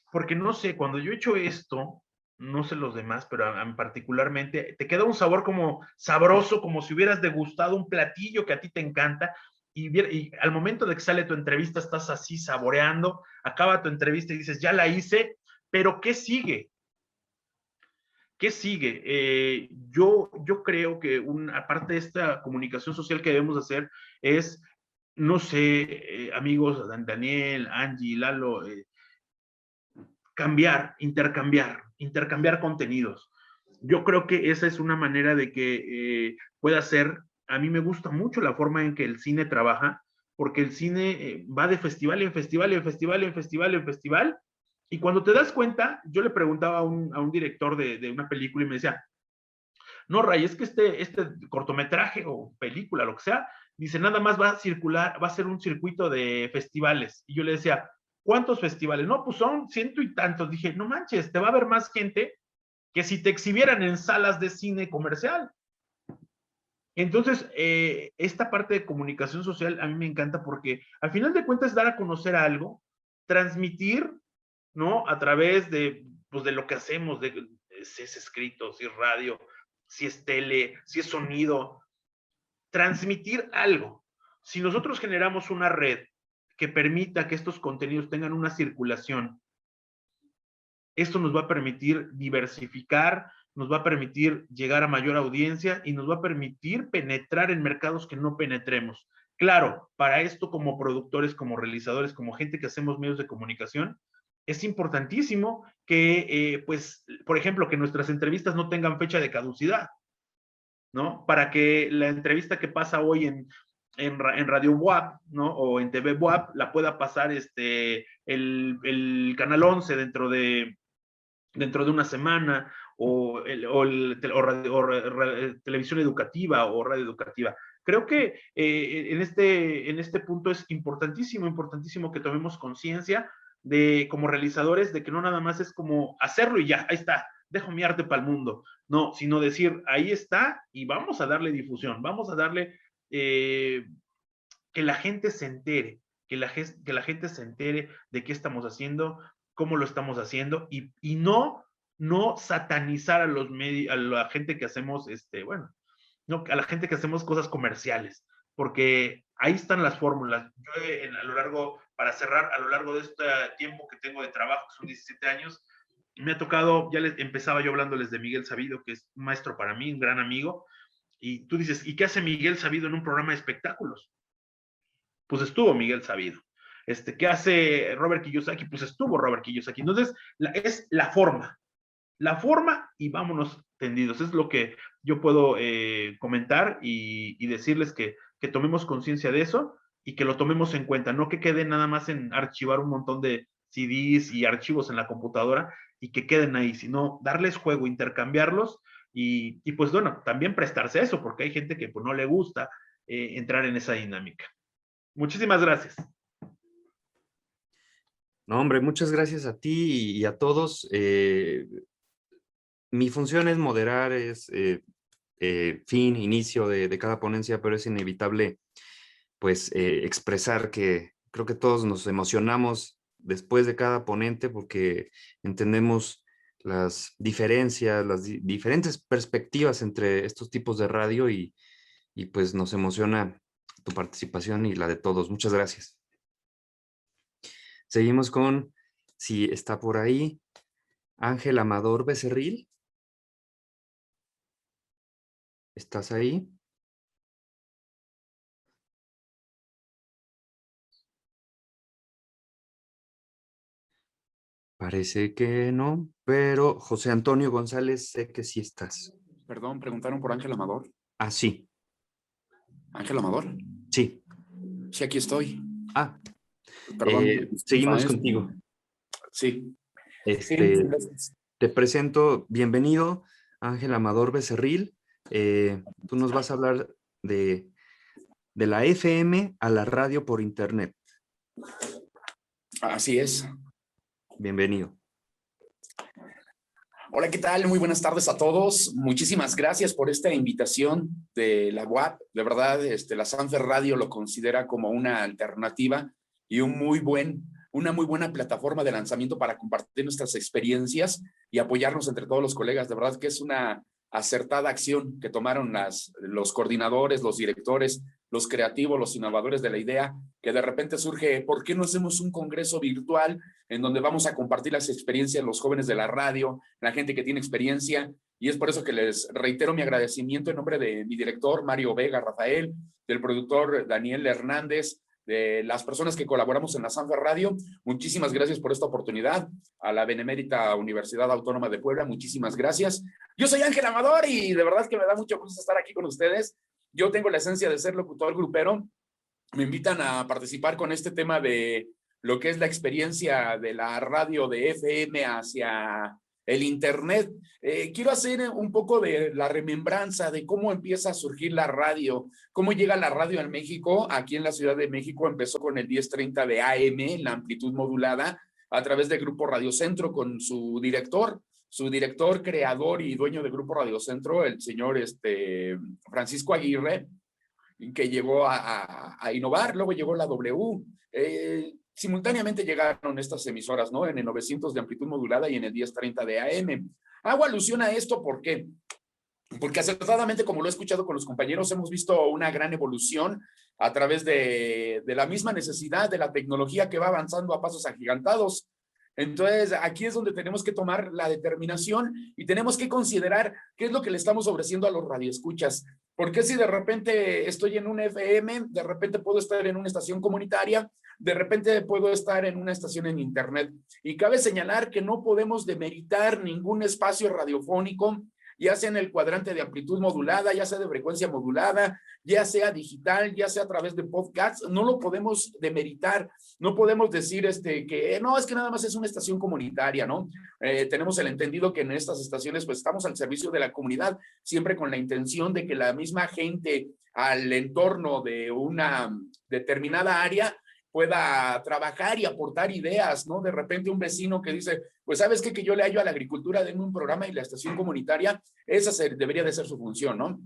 porque no sé, cuando yo he hecho esto, no sé los demás, pero particularmente, te queda un sabor como sabroso, como si hubieras degustado un platillo que a ti te encanta, y al momento de que sale tu entrevista estás así saboreando, acaba tu entrevista y dices, ya la hice, pero ¿qué sigue? ¿Qué sigue? Yo creo que aparte de esta comunicación social que debemos hacer es, no sé, amigos, Daniel, Angie, Lalo, intercambiar contenidos. Yo creo que esa es una manera de que pueda ser. A mí me gusta mucho la forma en que el cine trabaja, porque el cine va de festival en festival, en festival, en festival, en festival, y cuando te das cuenta, yo le preguntaba a un director de una película y me decía, no, Ray, es que este cortometraje o película, lo que sea, dice, nada más va a circular, va a ser un circuito de festivales. Y yo le decía, ¿cuántos festivales? No, pues son 100 y tantos. Dije, no manches, te va a ver más gente que si te exhibieran en salas de cine comercial. Entonces, esta parte de comunicación social a mí me encanta porque al final de cuentas dar a conocer algo, transmitir, ¿no? A través pues, de lo que hacemos, si es escrito, si es radio, si es tele, si es sonido, transmitir algo. Si nosotros generamos una red que permita que estos contenidos tengan una circulación, esto nos va a permitir diversificar, nos va a permitir llegar a mayor audiencia y nos va a permitir penetrar en mercados que no penetremos. Claro, para esto como productores, como realizadores, como gente que hacemos medios de comunicación, es importantísimo que, pues, por ejemplo, que nuestras entrevistas no tengan fecha de caducidad, ¿no? Para que la entrevista que pasa hoy en Radio WAP, ¿no? O en TV WAP, la pueda pasar el Canal 11 dentro de una semana, o televisión educativa o radio educativa. Creo que en este punto es importantísimo que tomemos conciencia como realizadores, de que no nada más es como hacerlo y ya, ahí está, dejo mi arte para el mundo. No, sino decir, ahí está y vamos a darle difusión, vamos a darle que la gente se entere, que la gente se entere de qué estamos haciendo, cómo lo estamos haciendo, y no satanizar a la gente que hacemos, no, a la gente que hacemos cosas comerciales, porque ahí están las fórmulas. Yo para cerrar, a lo largo de este tiempo que tengo de trabajo, que son 17 años, me ha tocado, empezaba yo hablándoles de Miguel Sabido, que es un maestro para mí, un gran amigo, y tú dices, ¿y qué hace Miguel Sabido en un programa de espectáculos? Pues estuvo Miguel Sabido. ¿Qué hace Robert Kiyosaki? Pues estuvo Robert Kiyosaki. Entonces, es la forma y vámonos tendidos. Es lo que yo puedo comentar y decirles que tomemos conciencia de eso y que lo tomemos en cuenta, no que quede nada más en archivar un montón de CDs y archivos en la computadora y que queden ahí, sino darles juego, intercambiarlos y pues bueno, también prestarse a eso, porque hay gente que pues no le gusta entrar en esa dinámica. Muchísimas gracias. No, hombre, muchas gracias a ti y a todos. Mi función es moderar, es fin, inicio de cada ponencia, pero es inevitable pues expresar que creo que todos nos emocionamos después de cada ponente porque entendemos las diferencias, las diferentes perspectivas entre estos tipos de radio y pues nos emociona tu participación y la de todos. Muchas gracias. Seguimos con, si está por ahí, Ángel Amador Becerril. ¿Estás ahí? Parece que no, pero José Antonio González, sé que sí estás. Perdón, preguntaron por Ángel Amador. Ah, sí. ¿Ángel Amador? Sí. Sí, aquí estoy. Ah, perdón. Seguimos contigo. Sí. Te presento, bienvenido, Ángel Amador Becerril. Tú nos vas a hablar de la FM a la radio por internet. Así es. Bienvenido. Hola, ¿qué tal? Muy buenas tardes a todos. Muchísimas gracias por esta invitación de la UAP. De verdad, la Sanfer Radio lo considera como una alternativa y una muy buena plataforma de lanzamiento para compartir nuestras experiencias y apoyarnos entre todos los colegas. De verdad que es una acertada acción que tomaron los coordinadores, los directores, los creativos, los innovadores de la idea, que de repente surge, ¿por qué no hacemos un congreso virtual en donde vamos a compartir las experiencias de los jóvenes de la radio, la gente que tiene experiencia? Y es por eso que les reitero mi agradecimiento en nombre de mi director, Mario Vega Rafael, del productor Daniel Hernández, de las personas que colaboramos en la Sanfer Radio. Muchísimas gracias por esta oportunidad. A la Benemérita Universidad Autónoma de Puebla, muchísimas gracias. Yo soy Ángel Amador y de verdad que me da mucho gusto estar aquí con ustedes. Yo tengo la esencia de ser locutor grupero. Me invitan a participar con este tema de lo que es la experiencia de la radio de FM hacia el internet. Quiero hacer un poco de la remembranza de cómo empieza a surgir la radio, cómo llega la radio en México. Aquí en la Ciudad de México empezó con el 1030 de AM, la amplitud modulada, a través del Grupo Radio Centro con su director, creador y dueño del Grupo Radio Centro, el señor Francisco Aguirre, que llegó a innovar. Luego llegó la W. Simultáneamente llegaron estas emisoras, ¿no? En el 900 de amplitud modulada y en el 1030 de AM. Hago alusión a esto, ¿por qué? Porque acertadamente, como lo he escuchado con los compañeros, hemos visto una gran evolución a través de la misma necesidad de la tecnología que va avanzando a pasos agigantados. Entonces, aquí es donde tenemos que tomar la determinación y tenemos que considerar qué es lo que le estamos ofreciendo a los radioescuchas. Porque si de repente estoy en un FM, de repente puedo estar en una estación comunitaria, de repente puedo estar en una estación en internet. Y cabe señalar que no podemos demeritar ningún espacio radiofónico, ya sea en el cuadrante de amplitud modulada, ya sea de frecuencia modulada, ya sea digital, ya sea a través de podcasts. No lo podemos demeritar. No podemos decir que no, es que nada más es una estación comunitaria, ¿no? Tenemos el entendido que en estas estaciones pues estamos al servicio de la comunidad, siempre con la intención de que la misma gente al entorno de una determinada área pueda trabajar y aportar ideas, ¿no? De repente un vecino que dice, pues ¿sabes qué? Que yo le hallo a la agricultura, denme un programa y la estación comunitaria, esa debería de ser su función, ¿no?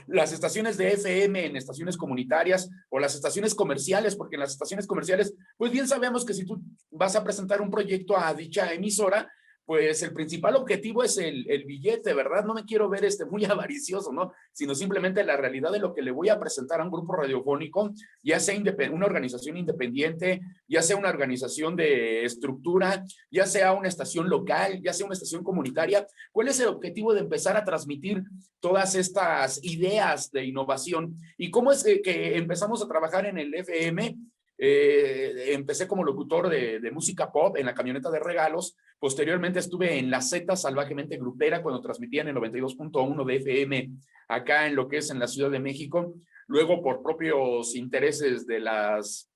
Las estaciones de FM en estaciones comunitarias o las estaciones comerciales, porque en las estaciones comerciales, pues bien sabemos que si tú vas a presentar un proyecto a dicha emisora, pues el principal objetivo es el billete, ¿verdad? No me quiero ver muy avaricioso, ¿no? Sino simplemente la realidad de lo que le voy a presentar a un grupo radiofónico, ya sea una organización independiente, ya sea una organización de estructura, ya sea una estación local, ya sea una estación comunitaria. ¿Cuál es el objetivo de empezar a transmitir todas estas ideas de innovación? ¿Y cómo es que empezamos a trabajar en el FM? Empecé como locutor de música pop en la camioneta de regalos. Posteriormente estuve en la Z salvajemente grupera cuando transmitían el 92.1 de FM acá en lo que es en la Ciudad de México. Luego, por propios intereses de los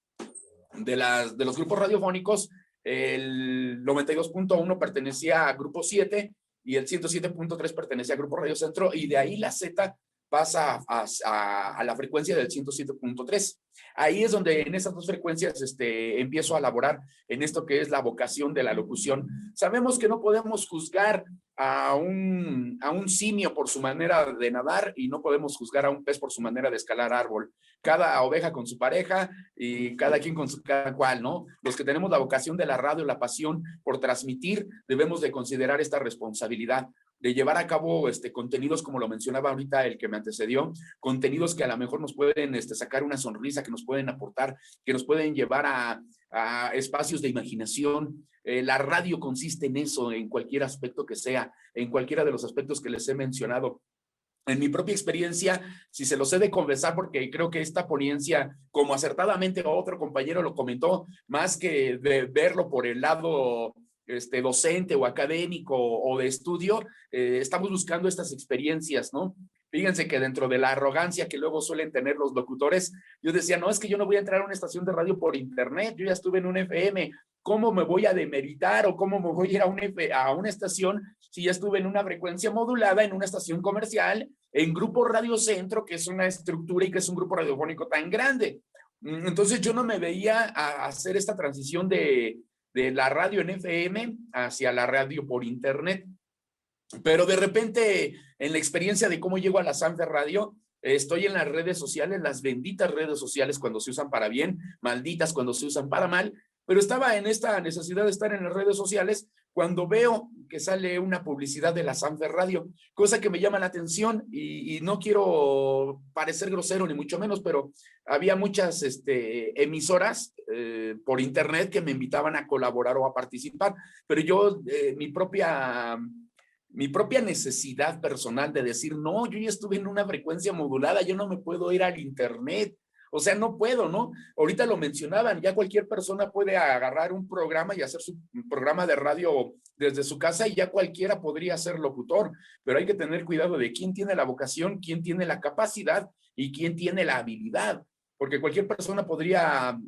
grupos radiofónicos, el 92.1 pertenecía a Grupo 7 y el 107.3 pertenecía a Grupo Radio Centro, y de ahí la Z pasa a la frecuencia del 107.3. Ahí es donde en esas dos frecuencias empiezo a laborar en esto que es la vocación de la locución. Sabemos que no podemos juzgar a un simio por su manera de nadar y no podemos juzgar a un pez por su manera de escalar árbol. Cada oveja con su pareja y cada quien con su cada cual, ¿no? Los que tenemos la vocación de la radio, la pasión por transmitir, debemos de considerar esta responsabilidad de llevar a cabo contenidos, como lo mencionaba ahorita el que me antecedió, contenidos que a lo mejor nos pueden sacar una sonrisa, que nos pueden aportar, que nos pueden llevar a espacios de imaginación. La radio consiste en eso, en cualquier aspecto que sea, en cualquiera de los aspectos que les he mencionado. En mi propia experiencia, si se los he de confesar, porque creo que esta ponencia, como acertadamente otro compañero lo comentó, más que de verlo por el lado docente o académico o de estudio, estamos buscando estas experiencias, ¿no? Fíjense que dentro de la arrogancia que luego suelen tener los locutores, yo decía, no, es que yo no voy a entrar a una estación de radio por internet, yo ya estuve en un FM, ¿cómo me voy a demeritar o cómo me voy a ir a una estación si ya estuve en una frecuencia modulada, en una estación comercial, en Grupo Radio Centro, que es una estructura y que es un grupo radiofónico tan grande? Entonces yo no me veía a hacer esta transición de la radio en FM hacia la radio por internet. Pero de repente, en la experiencia de cómo llego a la Sanfer Radio, estoy en las redes sociales, las benditas redes sociales cuando se usan para bien, malditas cuando se usan para mal, pero estaba en esta necesidad de estar en las redes sociales cuando veo que sale una publicidad de la Sanfer Radio, cosa que me llama la atención y no quiero parecer grosero ni mucho menos, pero había muchas emisoras por internet que me invitaban a colaborar o a participar, pero yo mi propia necesidad personal de decir, no, yo ya estuve en una frecuencia modulada, yo no me puedo ir al internet. O sea, no puedo, ¿no? Ahorita lo mencionaban, ya cualquier persona puede agarrar un programa y hacer su programa de radio desde su casa y ya cualquiera podría ser locutor, pero hay que tener cuidado de quién tiene la vocación, quién tiene la capacidad y quién tiene la habilidad, porque cualquier persona podría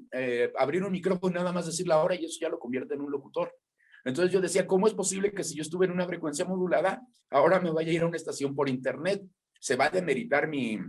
abrir un micrófono y nada más decir la hora y eso ya lo convierte en un locutor. Entonces yo decía, ¿cómo es posible que si yo estuve en una frecuencia modulada, ahora me vaya a ir a una estación por internet? Se va a demeritar mi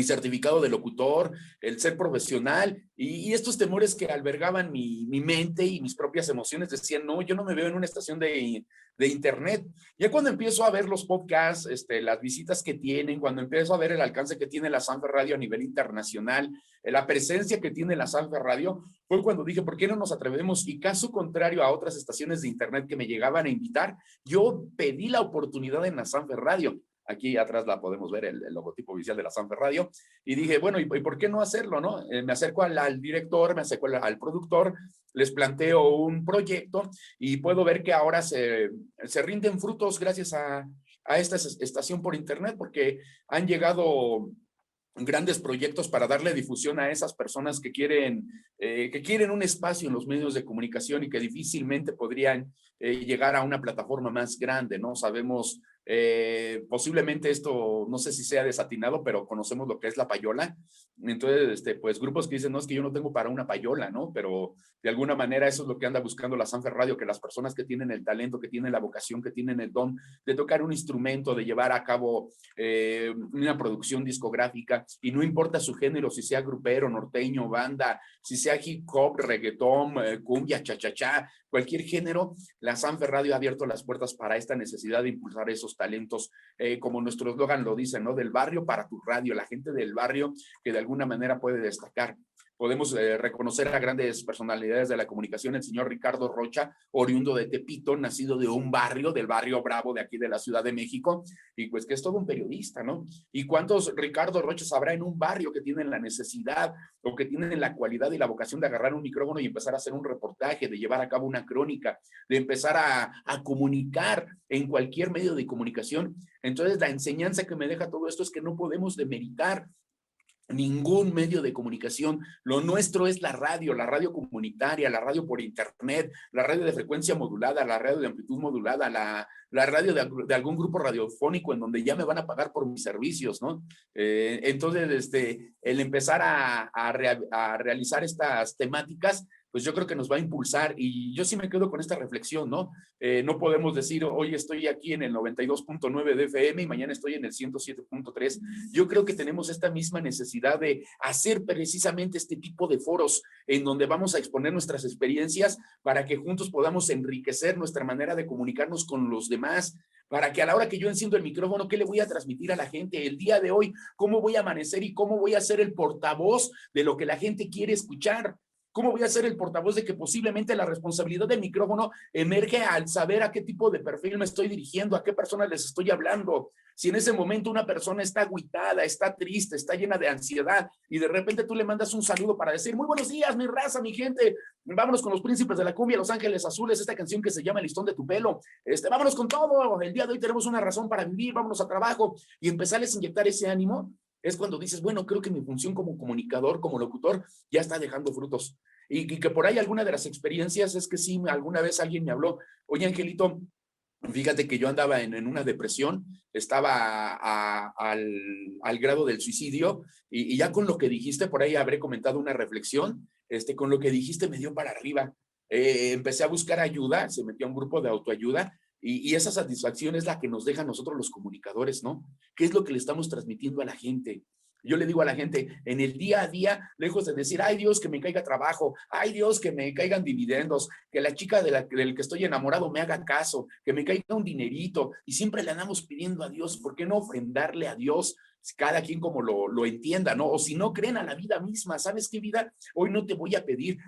certificado de locutor, el ser profesional y estos temores que albergaban mi mente y mis propias emociones decían, no, yo no me veo en una estación de internet. Ya cuando empiezo a ver los podcasts, las visitas que tienen, cuando empiezo a ver el alcance que tiene la Sanfer Radio a nivel internacional, la presencia que tiene la Sanfer Radio, fue cuando dije, ¿por qué no nos atrevemos? Y caso contrario a otras estaciones de internet que me llegaban a invitar, yo pedí la oportunidad en la Sanfer Radio. Aquí atrás la podemos ver, el logotipo oficial de la Sanfer Radio. Y dije, bueno, ¿y por qué no hacerlo, no? Me acerco al director, me acerco al productor, les planteo un proyecto y puedo ver que ahora se rinden frutos gracias a esta estación por internet, porque han llegado grandes proyectos para darle difusión a esas personas que quieren un espacio en los medios de comunicación y que difícilmente podrían llegar a una plataforma más grande, ¿no? Sabemos, posiblemente esto, no sé si sea desatinado, pero conocemos lo que es la payola. Entonces, pues grupos que dicen, no, es que yo no tengo para una payola, ¿no? Pero de alguna manera eso es lo que anda buscando la Sanfer Radio, que las personas que tienen el talento, que tienen la vocación, que tienen el don de tocar un instrumento, de llevar a cabo una producción discográfica, y no importa su género, si sea grupero, norteño, banda, si sea hip hop, reggaetón, cumbia, cha-cha-cha, cualquier género, la Sanfer Radio ha abierto las puertas para esta necesidad de impulsar esos talentos, como nuestro eslogan lo dice, ¿no? Del barrio para tu radio, la gente del barrio que de alguna manera puede destacar. Podemos reconocer a grandes personalidades de la comunicación, el señor Ricardo Rocha, oriundo de Tepito, nacido de un barrio, del barrio Bravo de aquí de la Ciudad de México, y pues que es todo un periodista, ¿no? ¿Y cuántos Ricardo Rochas habrá en un barrio que tienen la necesidad o que tienen la cualidad y la vocación de agarrar un micrófono y empezar a hacer un reportaje, de llevar a cabo una crónica, de empezar a comunicar en cualquier medio de comunicación? Entonces, la enseñanza que me deja todo esto es que no podemos demeritar ningún medio de comunicación. Lo nuestro es la radio comunitaria, la radio por internet, la radio de frecuencia modulada, la radio de amplitud modulada, la radio de algún grupo radiofónico en donde ya me van a pagar por mis servicios, ¿no? Entonces, el empezar a realizar estas temáticas pues yo creo que nos va a impulsar. Y yo sí me quedo con esta reflexión, ¿no? No podemos decir, hoy estoy aquí en el 92.9 de FM y mañana estoy en el 107.3. Yo creo que tenemos esta misma necesidad de hacer precisamente este tipo de foros en donde vamos a exponer nuestras experiencias para que juntos podamos enriquecer nuestra manera de comunicarnos con los demás, para que a la hora que yo enciendo el micrófono, ¿qué le voy a transmitir a la gente el día de hoy? ¿Cómo voy a amanecer y cómo voy a ser el portavoz de lo que la gente quiere escuchar? ¿Cómo voy a ser el portavoz de que posiblemente la responsabilidad del micrófono emerge al saber a qué tipo de perfil me estoy dirigiendo, a qué personas les estoy hablando? Si en ese momento una persona está agüitada, está triste, está llena de ansiedad y de repente tú le mandas un saludo para decir, muy buenos días, mi raza, mi gente, vámonos con los príncipes de la cumbia, Los Ángeles Azules, esta canción que se llama El listón de tu pelo, vámonos con todo, el día de hoy tenemos una razón para vivir, vámonos a trabajo, y empezarles a inyectar ese ánimo, es cuando dices, bueno, creo que mi función como comunicador, como locutor, ya está dejando frutos. Y que por ahí alguna de las experiencias es que sí, alguna vez alguien me habló, oye, Angelito, fíjate que yo andaba en una depresión, estaba al grado del suicidio, y ya con lo que dijiste, por ahí habré comentado una reflexión, con lo que dijiste me dio para arriba. Empecé a buscar ayuda, se metió a un grupo de autoayuda, y esa satisfacción es la que nos deja a nosotros los comunicadores, ¿no? ¿Qué es lo que le estamos transmitiendo a la gente? Yo le digo a la gente, en el día a día, lejos de decir, ay Dios, que me caiga trabajo, ay Dios, que me caigan dividendos, que la chica del que estoy enamorado me haga caso, que me caiga un dinerito, y siempre le andamos pidiendo a Dios, ¿por qué no ofrendarle a Dios? Cada quien como lo entienda, ¿no? O si no creen a la vida misma, ¿sabes qué vida? Hoy no te voy a pedir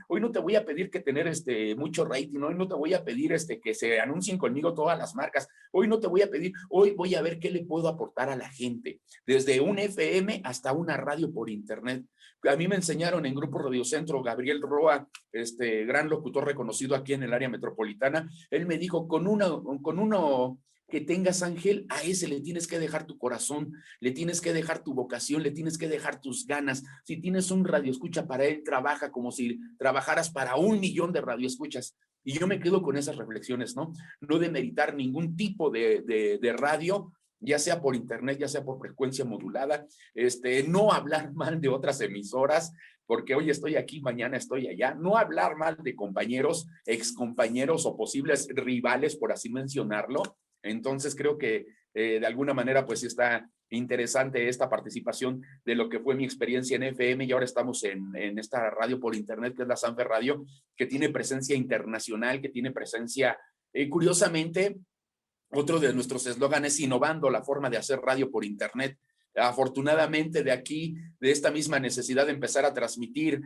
que tener mucho rating, hoy no te voy a pedir que se anuncien conmigo todas las marcas, hoy no te voy a pedir, hoy voy a ver qué le puedo aportar a la gente, desde un FM hasta una radio por internet. A mí me enseñaron en Grupo Radio Centro, Gabriel Roa, gran locutor reconocido aquí en el área metropolitana, él me dijo, con uno que tengas, Ángel, a ese le tienes que dejar tu corazón, le tienes que dejar tu vocación, le tienes que dejar tus ganas. Si tienes un radioescucha para él, trabaja como si trabajaras para 1 millón de radioescuchas. Y yo me quedo con esas reflexiones, ¿no? No demeritar ningún tipo de radio, ya sea por internet, ya sea por frecuencia modulada, no hablar mal de otras emisoras, porque hoy estoy aquí, mañana estoy allá, no hablar mal de compañeros, excompañeros o posibles rivales, por así mencionarlo. Entonces creo que de alguna manera pues está interesante esta participación de lo que fue mi experiencia en FM, y ahora estamos en esta radio por internet que es la Sanfer Radio, que tiene presencia internacional, que tiene presencia, curiosamente, otro de nuestros eslóganes es innovando la forma de hacer radio por internet. Afortunadamente de aquí, de esta misma necesidad de empezar a transmitir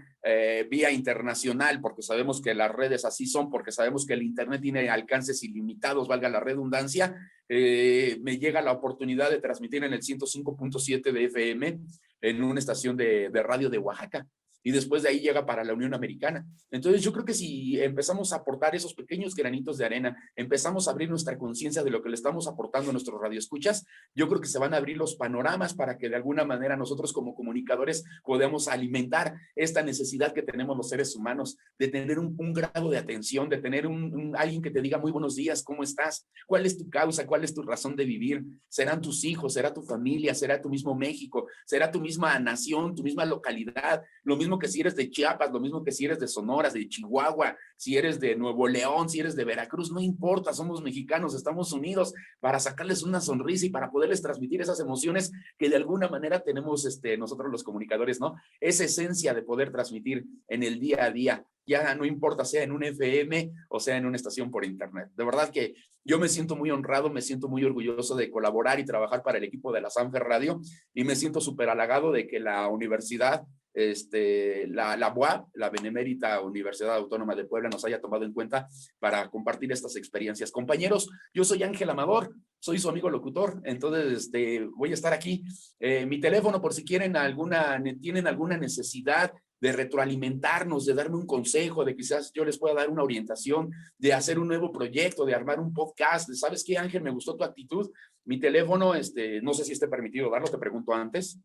vía internacional, porque sabemos que las redes así son, porque sabemos que el internet tiene alcances ilimitados, valga la redundancia, me llega la oportunidad de transmitir en el 105.7 de FM en una estación de radio de Oaxaca. Y después de ahí llega para la Unión Americana. Entonces yo creo que si empezamos a aportar esos pequeños granitos de arena, empezamos a abrir nuestra conciencia de lo que le estamos aportando a nuestros radioescuchas, yo creo que se van a abrir los panoramas para que de alguna manera nosotros como comunicadores podamos alimentar esta necesidad que tenemos los seres humanos de tener un grado de atención, de tener alguien que te diga muy buenos días, ¿cómo estás? ¿Cuál es tu causa? ¿Cuál es tu razón de vivir? ¿Serán tus hijos? ¿Será tu familia? ¿Será tu mismo México? ¿Será tu misma nación? ¿Tu misma localidad? Lo mismo que si eres de Chiapas, lo mismo que si eres de Sonora, de Chihuahua, si eres de Nuevo León, si eres de Veracruz, no importa, somos mexicanos, estamos unidos para sacarles una sonrisa y para poderles transmitir esas emociones que de alguna manera tenemos nosotros los comunicadores, ¿no? Esa esencia de poder transmitir en el día a día, ya no importa sea en un FM o sea en una estación por internet. De verdad que yo me siento muy honrado, me siento muy orgulloso de colaborar y trabajar para el equipo de la Sanfer Radio, y me siento súper halagado de que la universidad, la UAP, la Benemérita Universidad Autónoma de Puebla, nos haya tomado en cuenta para compartir estas experiencias. Compañeros, yo soy Ángel Amador, soy su amigo locutor, entonces voy a estar aquí. Mi teléfono, por si tienen alguna necesidad de retroalimentarnos, de darme un consejo, de quizás yo les pueda dar una orientación, de hacer un nuevo proyecto, de armar un podcast. ¿Sabes qué, Ángel? Me gustó tu actitud. Mi teléfono, no sé si esté permitido darlo, te pregunto antes.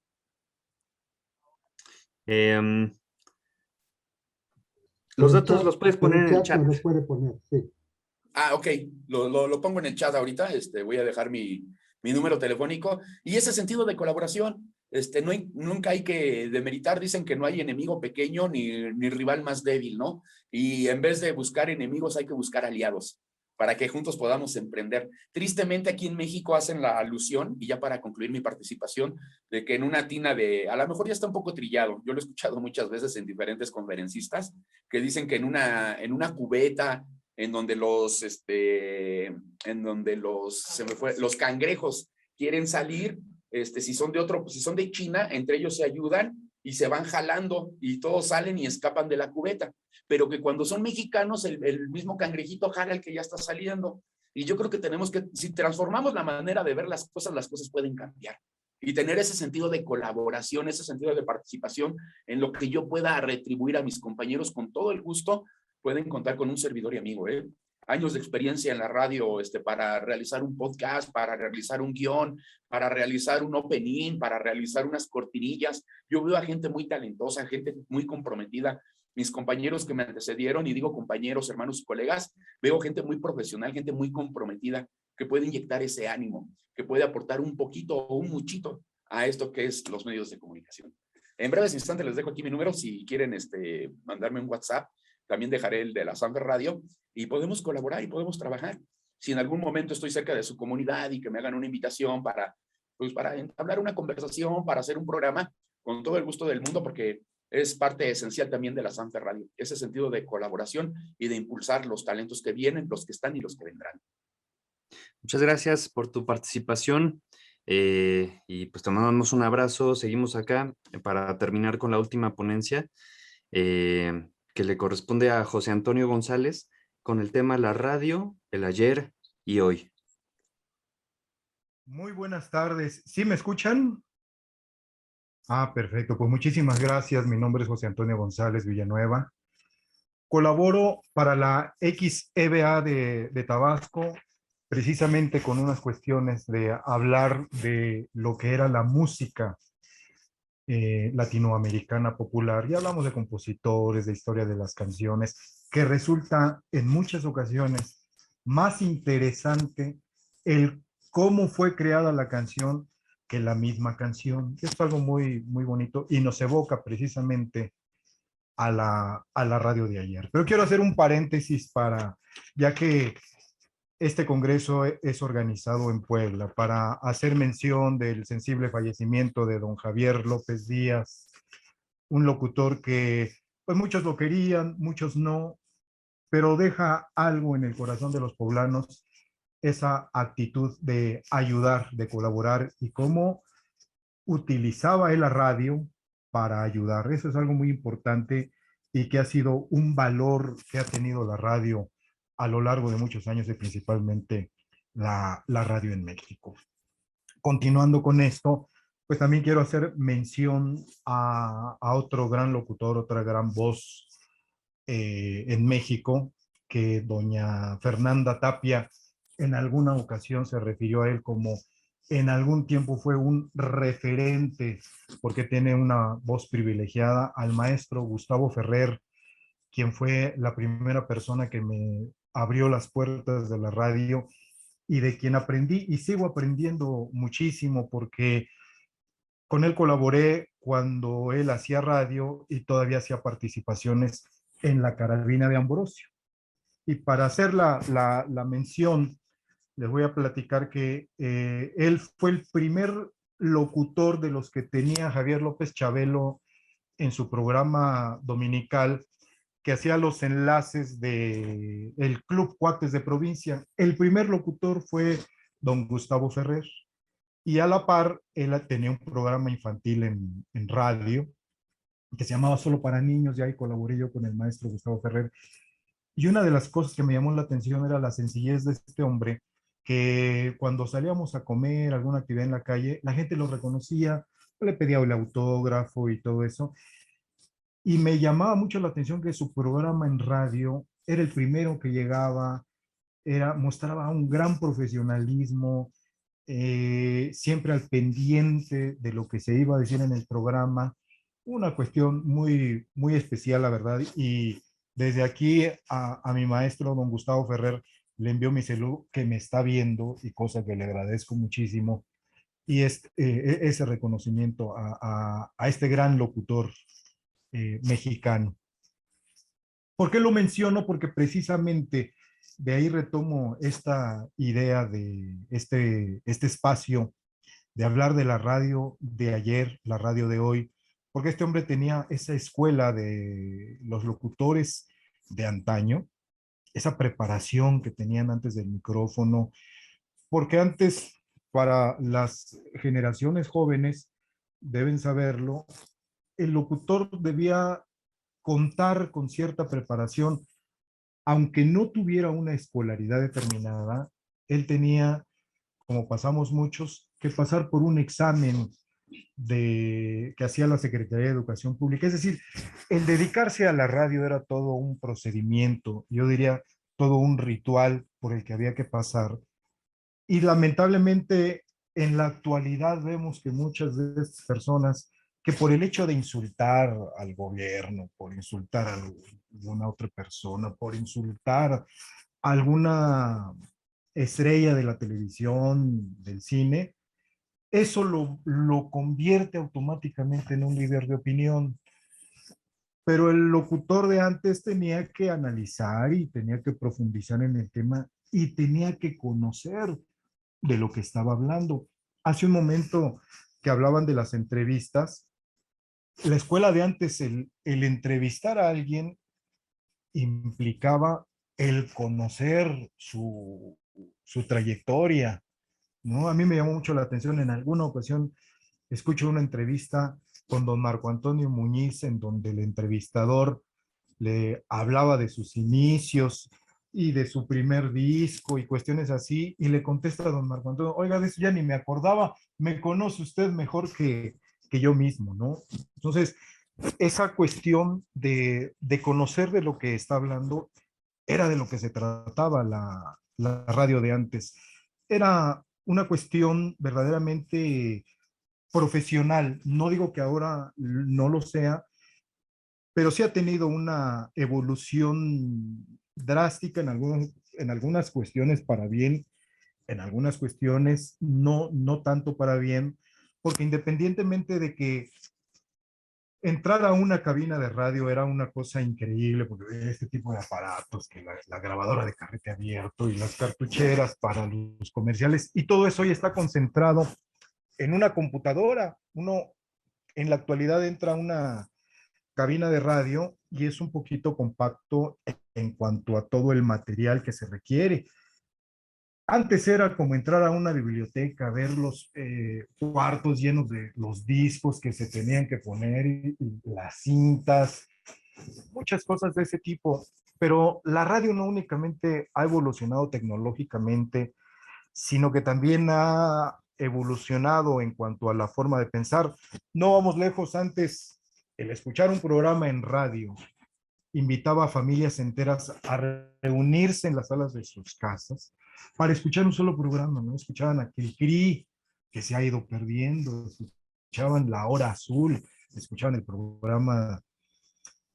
Los datos los puedes poner en el chat. Los puede poner, sí. Ah, ok, lo pongo en el chat ahorita. Voy a dejar mi mi número telefónico, y ese sentido de colaboración. Nunca hay que demeritar, dicen que no hay enemigo pequeño ni rival más débil, ¿no? Y en vez de buscar enemigos hay que buscar aliados para que juntos podamos emprender. Tristemente aquí en México hacen la alusión, y ya para concluir mi participación, de que en una tina a lo mejor ya está un poco trillado, yo lo he escuchado muchas veces en diferentes conferencistas, que dicen que en una cubeta, en donde los cangrejos quieren salir, si son de China, entre ellos se ayudan y se van jalando y todos salen y escapan de la cubeta, pero que cuando son mexicanos el mismo cangrejito jala el que ya está saliendo. Y yo creo que si transformamos la manera de ver las cosas pueden cambiar. Y tener ese sentido de colaboración, ese sentido de participación en lo que yo pueda retribuir a mis compañeros con todo el gusto, pueden contar con un servidor y amigo, años de experiencia en la radio para realizar un podcast, para realizar un guión, para realizar un opening, para realizar unas cortinillas. Yo veo a gente muy talentosa, gente muy comprometida. Mis compañeros que me antecedieron, y digo compañeros, hermanos y colegas, veo gente muy profesional, gente muy comprometida, que puede inyectar ese ánimo, que puede aportar un poquito o un muchito a esto que es los medios de comunicación. En breves instantes les dejo aquí mi número, si quieren mandarme un WhatsApp, también dejaré el de la Sanfer Radio, y podemos colaborar y podemos trabajar. Si en algún momento estoy cerca de su comunidad y que me hagan una invitación para entablar una conversación, para hacer un programa, con todo el gusto del mundo, porque es parte esencial también de la Sanfer Radio, ese sentido de colaboración y de impulsar los talentos que vienen, los que están y los que vendrán. Muchas gracias por tu participación, y pues te mandamos un abrazo. Seguimos acá para terminar con la última ponencia, que le corresponde a José Antonio González, con el tema La radio, el ayer y hoy. Muy buenas tardes. ¿Sí me escuchan? Perfecto. Pues muchísimas gracias. Mi nombre es José Antonio González Villanueva. Colaboro para la XEBA de Tabasco, precisamente con unas cuestiones de hablar de lo que era la música latinoamericana popular. Ya hablamos de compositores, de historia de las canciones, que resulta en muchas ocasiones más interesante el cómo fue creada la canción que la misma canción. Es algo muy, muy bonito y nos evoca precisamente a la radio de ayer. Pero quiero hacer un paréntesis ya que este congreso es organizado en Puebla, para hacer mención del sensible fallecimiento de don Javier López Díaz, un locutor que pues muchos lo querían, muchos no, pero deja algo en el corazón de los poblanos, esa actitud de ayudar, de colaborar, y cómo utilizaba él la radio para ayudar. Eso es algo muy importante y que ha sido un valor que ha tenido la radio a lo largo de muchos años, y principalmente la radio en México. Continuando con esto, pues también quiero hacer mención a otro gran locutor, otra gran voz en México, que doña Fernanda Tapia en alguna ocasión se refirió a él como en algún tiempo fue un referente, porque tiene una voz privilegiada, al maestro Gustavo Ferrer, quien fue la primera persona que me abrió las puertas de la radio y de quien aprendí y sigo aprendiendo muchísimo, porque con él colaboré cuando él hacía radio y todavía hacía participaciones en la Carabina de Ambrosio. Y para hacer la mención, les voy a platicar que él fue el primer locutor de los que tenía Javier López Chabelo en su programa dominical, que hacía los enlaces de el Club Cuates de Provincia. El primer locutor fue don Gustavo Ferrer, y a la par él tenía un programa infantil en radio que se llamaba Solo para Niños, y ahí colaboré yo con el maestro Gustavo Ferrer. Y una de las cosas que me llamó la atención era la sencillez de este hombre, que cuando salíamos a comer alguna actividad en la calle, la gente lo reconocía, le pedía el autógrafo y todo eso. Y me llamaba mucho la atención que su programa en radio era el primero que llegaba, mostraba un gran profesionalismo, siempre al pendiente de lo que se iba a decir en el programa. Una cuestión muy, muy especial, la verdad. Y desde aquí a mi maestro, don Gustavo Ferrer, le envió mi celular que me está viendo y cosa que le agradezco muchísimo. Y ese reconocimiento a este gran locutor mexicano. ¿Por qué lo menciono? Porque precisamente de ahí retomo esta idea de este espacio de hablar de la radio de ayer, la radio de hoy, porque este hombre tenía esa escuela de los locutores de antaño, esa preparación que tenían antes del micrófono, porque antes, para las generaciones jóvenes, deben saberlo, el locutor debía contar con cierta preparación, aunque no tuviera una escolaridad determinada, él tenía, como pasamos muchos, que pasar por un examen que hacía la Secretaría de Educación Pública. Es decir, el dedicarse a la radio era todo un procedimiento, yo diría todo un ritual por el que había que pasar. Y lamentablemente en la actualidad vemos que muchas de estas personas que por el hecho de insultar al gobierno, por insultar a alguna otra persona, por insultar a alguna estrella de la televisión, del cine, eso lo convierte automáticamente en un líder de opinión. Pero el locutor de antes tenía que analizar y tenía que profundizar en el tema y tenía que conocer de lo que estaba hablando. Hace un momento que hablaban de las entrevistas, la escuela de antes, el entrevistar a alguien implicaba el conocer su trayectoria, ¿no? A mí me llamó mucho la atención, en alguna ocasión escucho una entrevista con don Marco Antonio Muñiz, en donde el entrevistador le hablaba de sus inicios y de su primer disco y cuestiones así, y le contesta a don Marco Antonio, oiga, de eso ya ni me acordaba, me conoce usted mejor que yo mismo, ¿no? Entonces, esa cuestión de conocer de lo que está hablando era de lo que se trataba la radio de antes. Era una cuestión verdaderamente profesional. No digo que ahora no lo sea, pero sí ha tenido una evolución drástica en algunas cuestiones para bien, en algunas cuestiones no tanto para bien, porque independientemente de que entrar a una cabina de radio era una cosa increíble, porque este tipo de aparatos, que la grabadora de carrete abierto y las cartucheras para los comerciales, y todo eso hoy está concentrado en una computadora. Uno en la actualidad entra a una cabina de radio y es un poquito compacto en cuanto a todo el material que se requiere. Antes era como entrar a una biblioteca, ver los cuartos llenos de los discos que se tenían que poner y las cintas, muchas cosas de ese tipo. Pero la radio no únicamente ha evolucionado tecnológicamente, sino que también ha evolucionado en cuanto a la forma de pensar. No vamos lejos, antes el escuchar un programa en radio invitaba a familias enteras a reunirse en las salas de sus casas para escuchar un solo programa, ¿no? Escuchaban a Cricri, que se ha ido perdiendo, escuchaban La Hora Azul, escuchaban el programa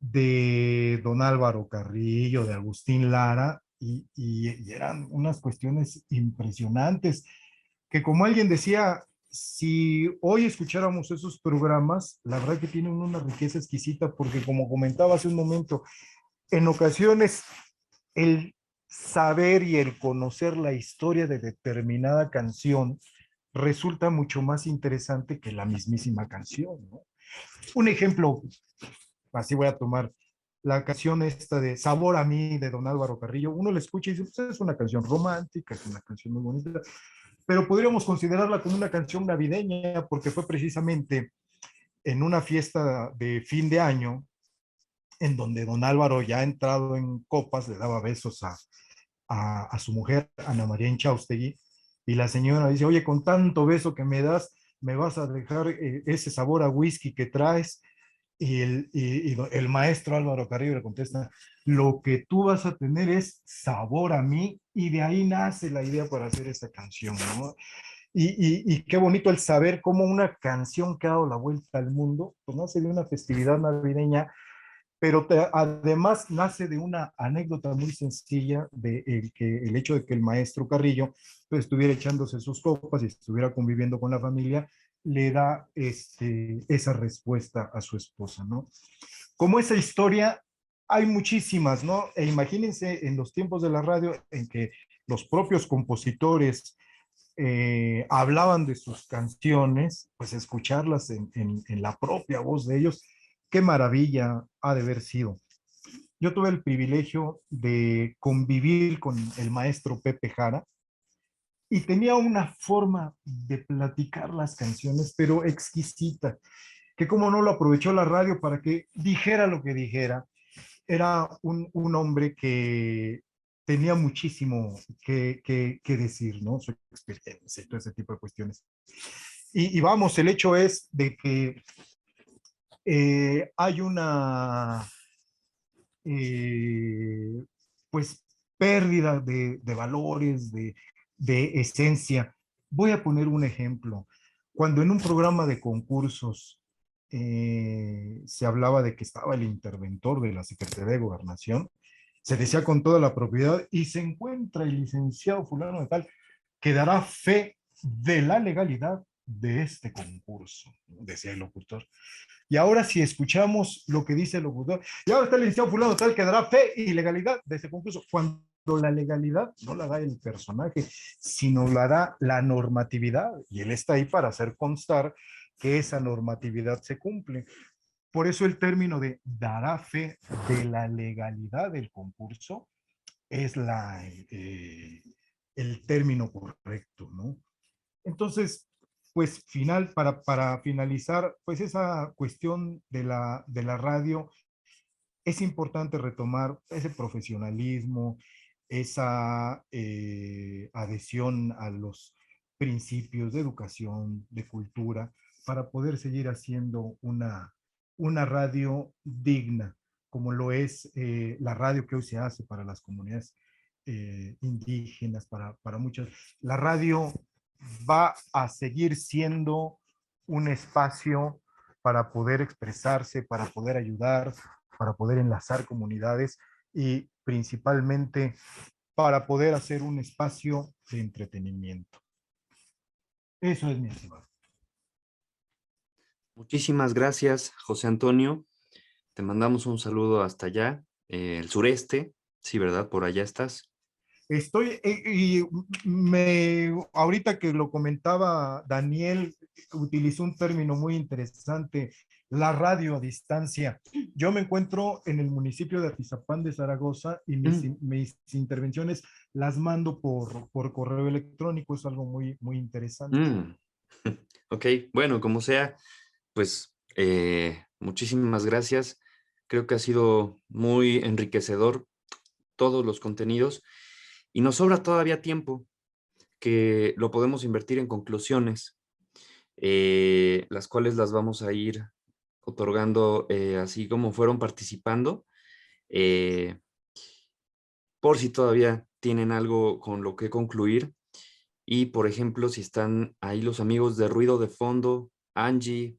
de don Álvaro Carrillo, de Agustín Lara, y eran unas cuestiones impresionantes, que como alguien decía, si hoy escucháramos esos programas, la verdad que tienen una riqueza exquisita, porque como comentaba hace un momento, en ocasiones el saber y el conocer la historia de determinada canción resulta mucho más interesante que la mismísima canción, ¿no? Un ejemplo, así voy a tomar la canción esta de Sabor a mí de don Álvaro Carrillo. Uno la escucha y dice, pues es una canción romántica, es una canción muy bonita, pero podríamos considerarla como una canción navideña porque fue precisamente en una fiesta de fin de año en donde don Álvaro, ya entrado en copas, le daba besos a su mujer, Ana María Inchaustegui, y la señora dice, oye, con tanto beso que me das, me vas a dejar ese sabor a whisky que traes. Y el maestro Álvaro Carrillo le contesta, lo que tú vas a tener es sabor a mí, y de ahí nace la idea para hacer esta canción, ¿no? Y qué bonito el saber cómo una canción que ha dado la vuelta al mundo, pues nace de una festividad navideña, pero además nace de una anécdota muy sencilla de el hecho de que el maestro Carrillo pues, estuviera echándose sus copas y estuviera conviviendo con la familia, le da esa respuesta a su esposa, ¿no? Como esa historia, hay muchísimas, ¿no? E imagínense en los tiempos de la radio en que los propios compositores hablaban de sus canciones, pues escucharlas en la propia voz de ellos, qué maravilla ha de haber sido. Yo tuve el privilegio de convivir con el maestro Pepe Jara y tenía una forma de platicar las canciones, pero exquisita, que como no lo aprovechó la radio para que dijera lo que dijera. Era un hombre que tenía muchísimo que decir, ¿no? Su experiencia y todo ese tipo de cuestiones. Y vamos, el hecho es de que hay una, pues, pérdida de valores, de esencia. Voy a poner un ejemplo. Cuando en un programa de concursos se hablaba de que estaba el interventor de la Secretaría de Gobernación, se decía con toda la propiedad, y se encuentra el licenciado fulano de tal, que dará fe de la legalidad de este concurso, decía el locutor. Y ahora si escuchamos lo que dice el locutor, y ahora está el licenciado fulano de tal que dará fe y legalidad de este concurso, cuando la legalidad no la da el personaje, sino la da la normatividad, y él está ahí para hacer constar que esa normatividad se cumple. Por eso el término de dará fe de la legalidad del concurso es el término correcto, ¿no? Entonces, pues para finalizar, pues esa cuestión de la radio, es importante retomar ese profesionalismo, esa adhesión a los principios de educación, de cultura, para poder seguir haciendo una radio digna, como lo es la radio que hoy se hace para las comunidades indígenas, para muchas. La radio va a seguir siendo un espacio para poder expresarse, para poder ayudar, para poder enlazar comunidades y principalmente para poder hacer un espacio de entretenimiento. Eso es mi estimado. Muchísimas gracias, José Antonio. Te mandamos un saludo hasta allá, el sureste. Sí, ¿verdad? Por allá estás. Estoy, ahorita que lo comentaba Daniel, utilizó un término muy interesante, la radio a distancia. Yo me encuentro en el municipio de Atizapán de Zaragoza y mis intervenciones las mando por correo electrónico, es algo muy, muy interesante. Ok, bueno, como sea, pues muchísimas gracias. Creo que ha sido muy enriquecedor todos los contenidos y nos sobra todavía tiempo que lo podemos invertir en conclusiones, las cuales las vamos a ir otorgando así como fueron participando, por si todavía tienen algo con lo que concluir. Y, por ejemplo, si están ahí los amigos de Ruido de Fondo, Angie,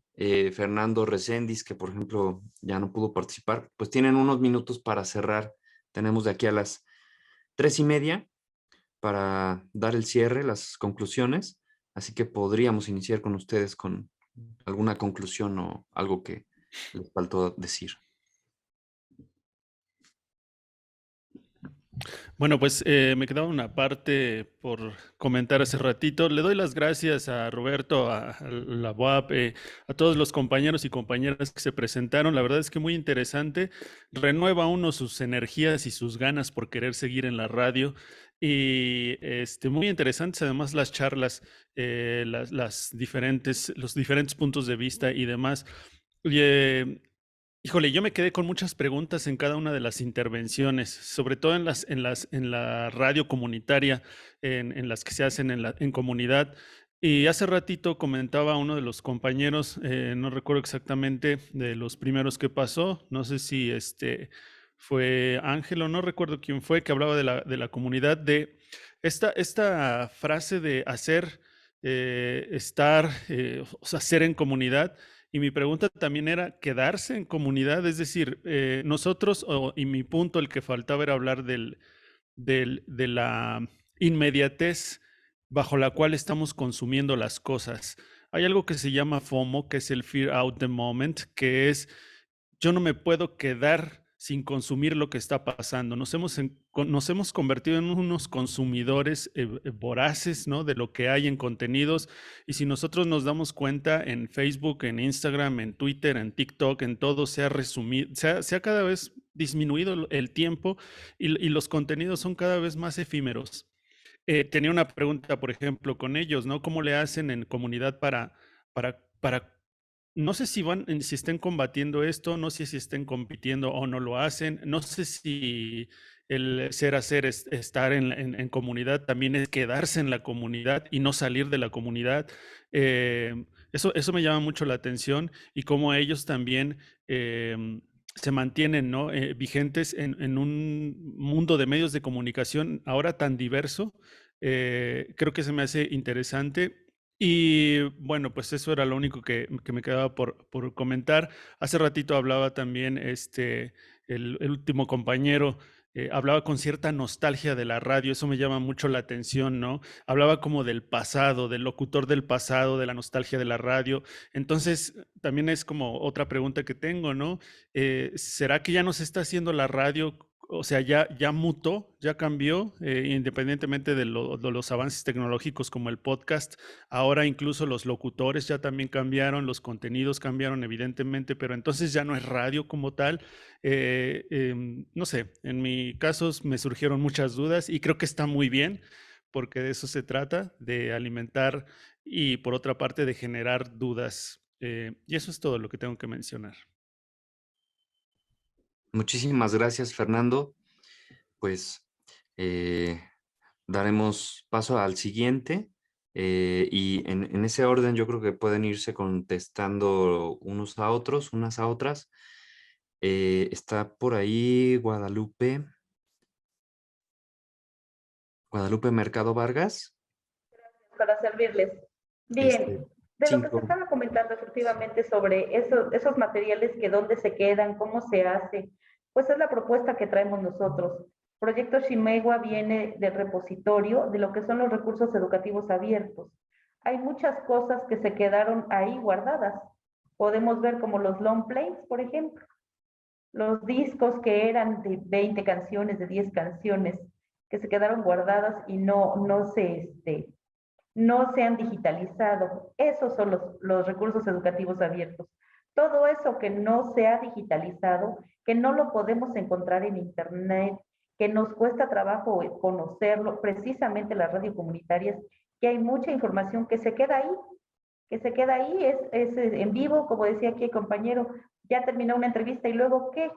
Fernando Reséndiz, que, por ejemplo, ya no pudo participar, pues tienen unos minutos para cerrar. Tenemos de aquí a las 3:30 para dar el cierre, las conclusiones. Así que podríamos iniciar con ustedes con alguna conclusión o algo que les faltó decir. Bueno, pues me quedaba una parte por comentar hace ratito. Le doy las gracias a Roberto, a la UAP, a todos los compañeros y compañeras que se presentaron. La verdad es que muy interesante. Renueva uno sus energías y sus ganas por querer seguir en la radio. Y muy interesantes además las charlas, los diferentes puntos de vista y demás. Y, híjole, yo me quedé con muchas preguntas en cada una de las intervenciones, sobre todo en la radio comunitaria, en las que se hacen en comunidad. Y hace ratito comentaba uno de los compañeros, no recuerdo exactamente de los primeros que pasó, no sé si fue Ángel o no recuerdo quién fue, que hablaba de la comunidad, de esta frase de hacer, estar, o sea, ser en comunidad. Y mi pregunta también era quedarse en comunidad, es decir, nosotros, y mi punto, el que faltaba era hablar de la inmediatez bajo la cual estamos consumiendo las cosas. Hay algo que se llama FOMO, que es el Fear Out the Moment, que es yo no me puedo quedar sin consumir lo que está pasando. Nos hemos convertido en unos consumidores voraces, ¿no? De lo que hay en contenidos. Y si nosotros nos damos cuenta en Facebook, en Instagram, en Twitter, en TikTok, en todo se ha resumido, se ha cada vez disminuido el tiempo y los contenidos son cada vez más efímeros. Tenía una pregunta, por ejemplo, con ellos, ¿no? ¿Cómo le hacen en comunidad para no sé si estén combatiendo esto, no sé si estén compitiendo o no lo hacen, no sé si el estar en comunidad también es quedarse en la comunidad y no salir de la comunidad. Eso me llama mucho la atención y cómo ellos también se mantienen, ¿no? Vigentes en un mundo de medios de comunicación ahora tan diverso. Creo que se me hace interesante. Y bueno, pues eso era lo único que me quedaba por comentar. Hace ratito hablaba también el último compañero, hablaba con cierta nostalgia de la radio, eso me llama mucho la atención, ¿no? Hablaba como del pasado, del locutor del pasado, de la nostalgia de la radio. Entonces, también es como otra pregunta que tengo, ¿no? ¿Será que ya no se está haciendo la radio? O sea, ya mutó, ya cambió, independientemente de los avances tecnológicos como el podcast. Ahora incluso los locutores ya también cambiaron, los contenidos cambiaron evidentemente, pero entonces ya no es radio como tal. No sé, en mi caso me surgieron muchas dudas y creo que está muy bien porque de eso se trata, de alimentar y por otra parte de generar dudas. Y eso es todo lo que tengo que mencionar. Muchísimas gracias, Fernando. Pues daremos paso al siguiente y en ese orden yo creo que pueden irse contestando unos a otros, unas a otras. Está por ahí Guadalupe Mercado Vargas. Para servirles. Bien, de lo que se estaba comentando efectivamente sobre esos materiales que dónde se quedan, cómo se hace, pues es la propuesta que traemos nosotros. Proyecto Ximegua viene del repositorio de lo que son los recursos educativos abiertos. Hay muchas cosas que se quedaron ahí guardadas. Podemos ver como los long plays, por ejemplo. Los discos que eran de 20 canciones, de 10 canciones, que se quedaron guardadas y no se han digitalizado. Esos son los recursos educativos abiertos. Todo eso que no se ha digitalizado, que no lo podemos encontrar en Internet, que nos cuesta trabajo conocerlo, precisamente las radiocomunitarias, que hay mucha información que se queda ahí, es en vivo, como decía aquí el compañero, ya terminó una entrevista y luego ¿qué?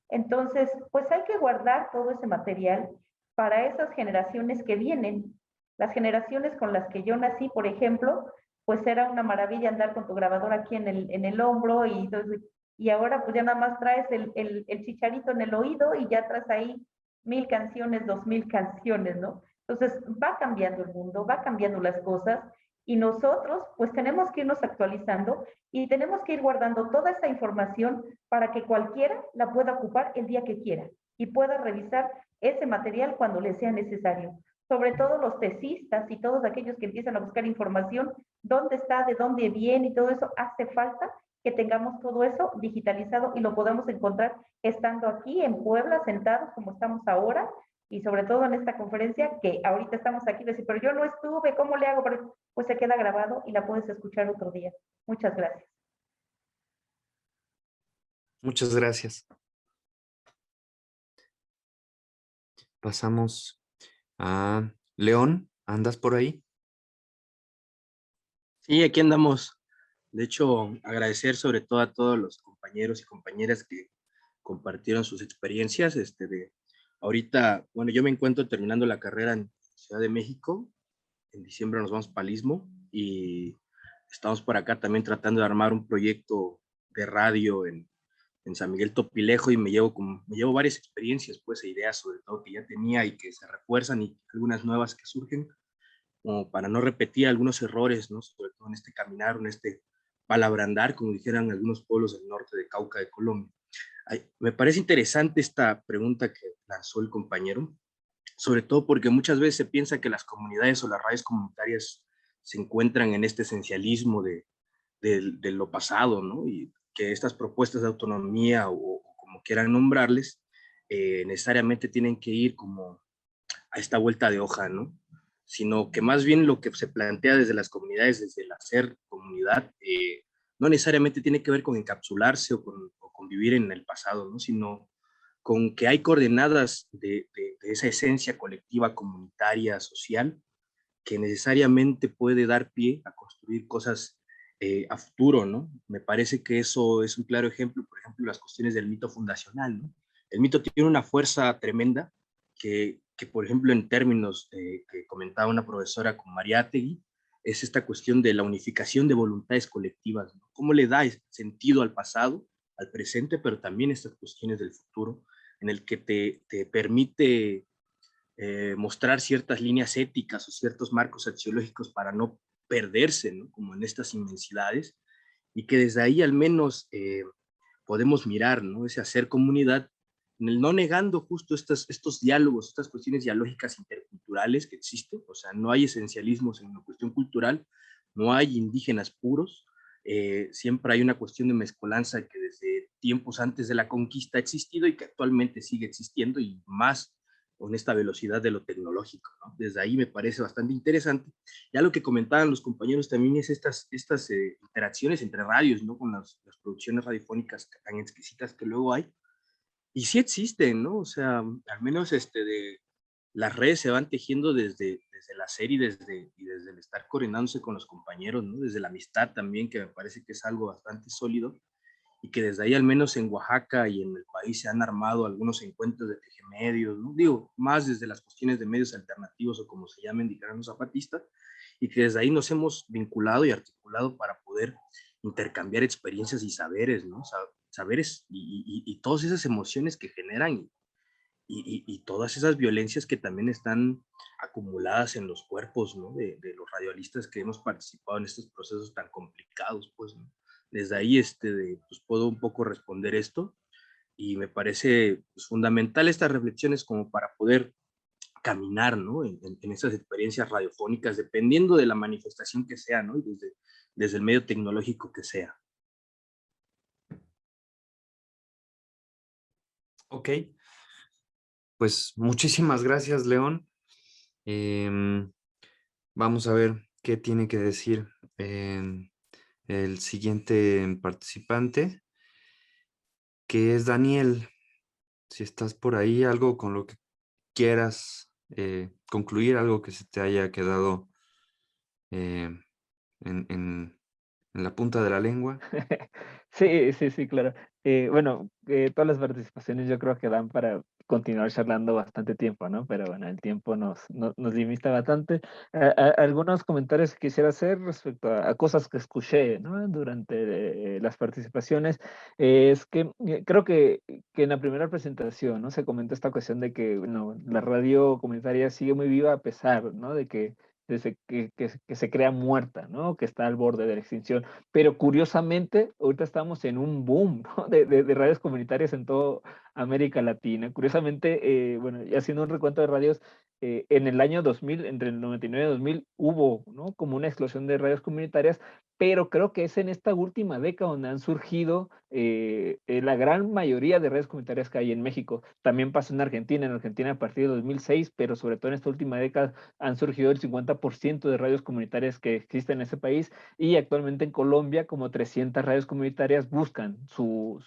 Entonces, pues hay que guardar todo ese material para esas generaciones que vienen. Las generaciones con las que yo nací, por ejemplo, pues era una maravilla andar con tu grabadora aquí en el hombro y ahora pues ya nada más traes el chicharito en el oído y ya traes ahí 1000 canciones, 2000 canciones, ¿no? Entonces va cambiando el mundo, va cambiando las cosas y nosotros pues tenemos que irnos actualizando y tenemos que ir guardando toda esa información para que cualquiera la pueda ocupar el día que quiera y pueda revisar ese material cuando le sea necesario. Sobre todo los tesistas y todos aquellos que empiezan a buscar información, dónde está, de dónde viene y todo eso, hace falta que tengamos todo eso digitalizado y lo podamos encontrar estando aquí en Puebla, sentados como estamos ahora, y sobre todo en esta conferencia, que ahorita estamos aquí, decir, pero yo no estuve, ¿cómo le hago? Pues se queda grabado y la puedes escuchar otro día. Muchas gracias. Muchas gracias. Pasamos a León, ¿andas por ahí? Sí, aquí andamos. De hecho, agradecer sobre todo a todos los compañeros y compañeras que compartieron sus experiencias. Ahorita, bueno, yo me encuentro terminando la carrera en Ciudad de México. En diciembre nos vamos para el Istmo y estamos por acá también tratando de armar un proyecto de radio en San Miguel Topilejo y me llevo varias experiencias, pues, e ideas sobre todo que ya tenía y que se refuerzan y algunas nuevas que surgen, como para no repetir algunos errores, ¿no? Sobre todo en este caminar, en este apalabrandar, como dijeran algunos pueblos del norte de Cauca de Colombia. Me parece interesante esta pregunta que lanzó el compañero, sobre todo porque muchas veces se piensa que las comunidades o las radios comunitarias se encuentran en este esencialismo de lo pasado, ¿no? Y que estas propuestas de autonomía o como quieran nombrarles, necesariamente tienen que ir como a esta vuelta de hoja, ¿no? Sino que más bien lo que se plantea desde las comunidades, desde el hacer comunidad, no necesariamente tiene que ver con encapsularse o con vivir en el pasado, ¿no? Sino con que hay coordenadas de esa esencia colectiva, comunitaria, social, que necesariamente puede dar pie a construir cosas a futuro, ¿no? Me parece que eso es un claro ejemplo, por ejemplo, las cuestiones del mito fundacional, ¿no? El mito tiene una fuerza tremenda que por ejemplo, en términos que comentaba una profesora con Mariátegui, es esta cuestión de la unificación de voluntades colectivas, ¿no? ¿Cómo le da sentido al pasado, al presente, pero también estas cuestiones del futuro, en el que te permite mostrar ciertas líneas éticas o ciertos marcos axiológicos para no perderse, ¿no? Como en estas inmensidades, y que desde ahí al menos podemos mirar, ¿no? Ese hacer comunidad, en el no negando justo estos diálogos, estas cuestiones dialógicas interculturales que existen, o sea, no hay esencialismos en una cuestión cultural, no hay indígenas puros, siempre hay una cuestión de mezcolanza que desde tiempos antes de la conquista ha existido y que actualmente sigue existiendo y más con esta velocidad de lo tecnológico, ¿no? Desde ahí me parece bastante interesante. Ya lo que comentaban los compañeros también es estas interacciones entre radios, ¿no? Con las producciones radiofónicas tan exquisitas que luego hay. Y sí existen, ¿no? O sea, al menos las redes se van tejiendo desde la serie y desde el estar coordinándose con los compañeros, ¿no? Desde la amistad también, que me parece que es algo bastante sólido y que desde ahí al menos en Oaxaca y en el país se han armado algunos encuentros de tejemedios, ¿no? Digo, más desde las cuestiones de medios alternativos o como se llamen, dijeron los zapatistas, y que desde ahí nos hemos vinculado y articulado para poder intercambiar experiencias y saberes, ¿no? Saberes y todas esas emociones que generan y todas esas violencias que también están acumuladas en los cuerpos, ¿no? De los radialistas que hemos participado en estos procesos tan complicados, pues, ¿no? Desde ahí pues puedo un poco responder esto y me parece pues, fundamental estas reflexiones como para poder caminar, ¿no? En esas experiencias radiofónicas, dependiendo de la manifestación que sea, ¿no? Y desde el medio tecnológico que sea. Ok, pues muchísimas gracias, León. Vamos a ver qué tiene que decir el siguiente participante, que es Daniel. Si estás por ahí, algo con lo que quieras concluir, algo que se te haya quedado eh, en la punta de la lengua. Sí, claro. Bueno, todas las participaciones yo creo que dan para continuar charlando bastante tiempo, ¿no? Pero bueno, el tiempo nos limita bastante. Algunos comentarios que quisiera hacer respecto a cosas que escuché, ¿no? Durante las participaciones, es que creo que en la primera presentación, ¿no? Se comentó esta cuestión de que, bueno, la radio comunitaria sigue muy viva a pesar, ¿no? De que desde que se crea muerta, ¿no? Que está al borde de la extinción. Pero curiosamente, ahorita estamos en un boom, ¿no? de radios comunitarias en toda América Latina. Curiosamente, bueno, y haciendo un recuento de radios, en el año 2000, entre el 99 y 2000, hubo, ¿no? Como una explosión de radios comunitarias, pero creo que es en esta última década donde han surgido la gran mayoría de redes comunitarias que hay en México. También pasó en Argentina a partir de 2006, pero sobre todo en esta última década han surgido el 50% de radios comunitarias que existen en ese país y actualmente en Colombia como 300 radios comunitarias buscan su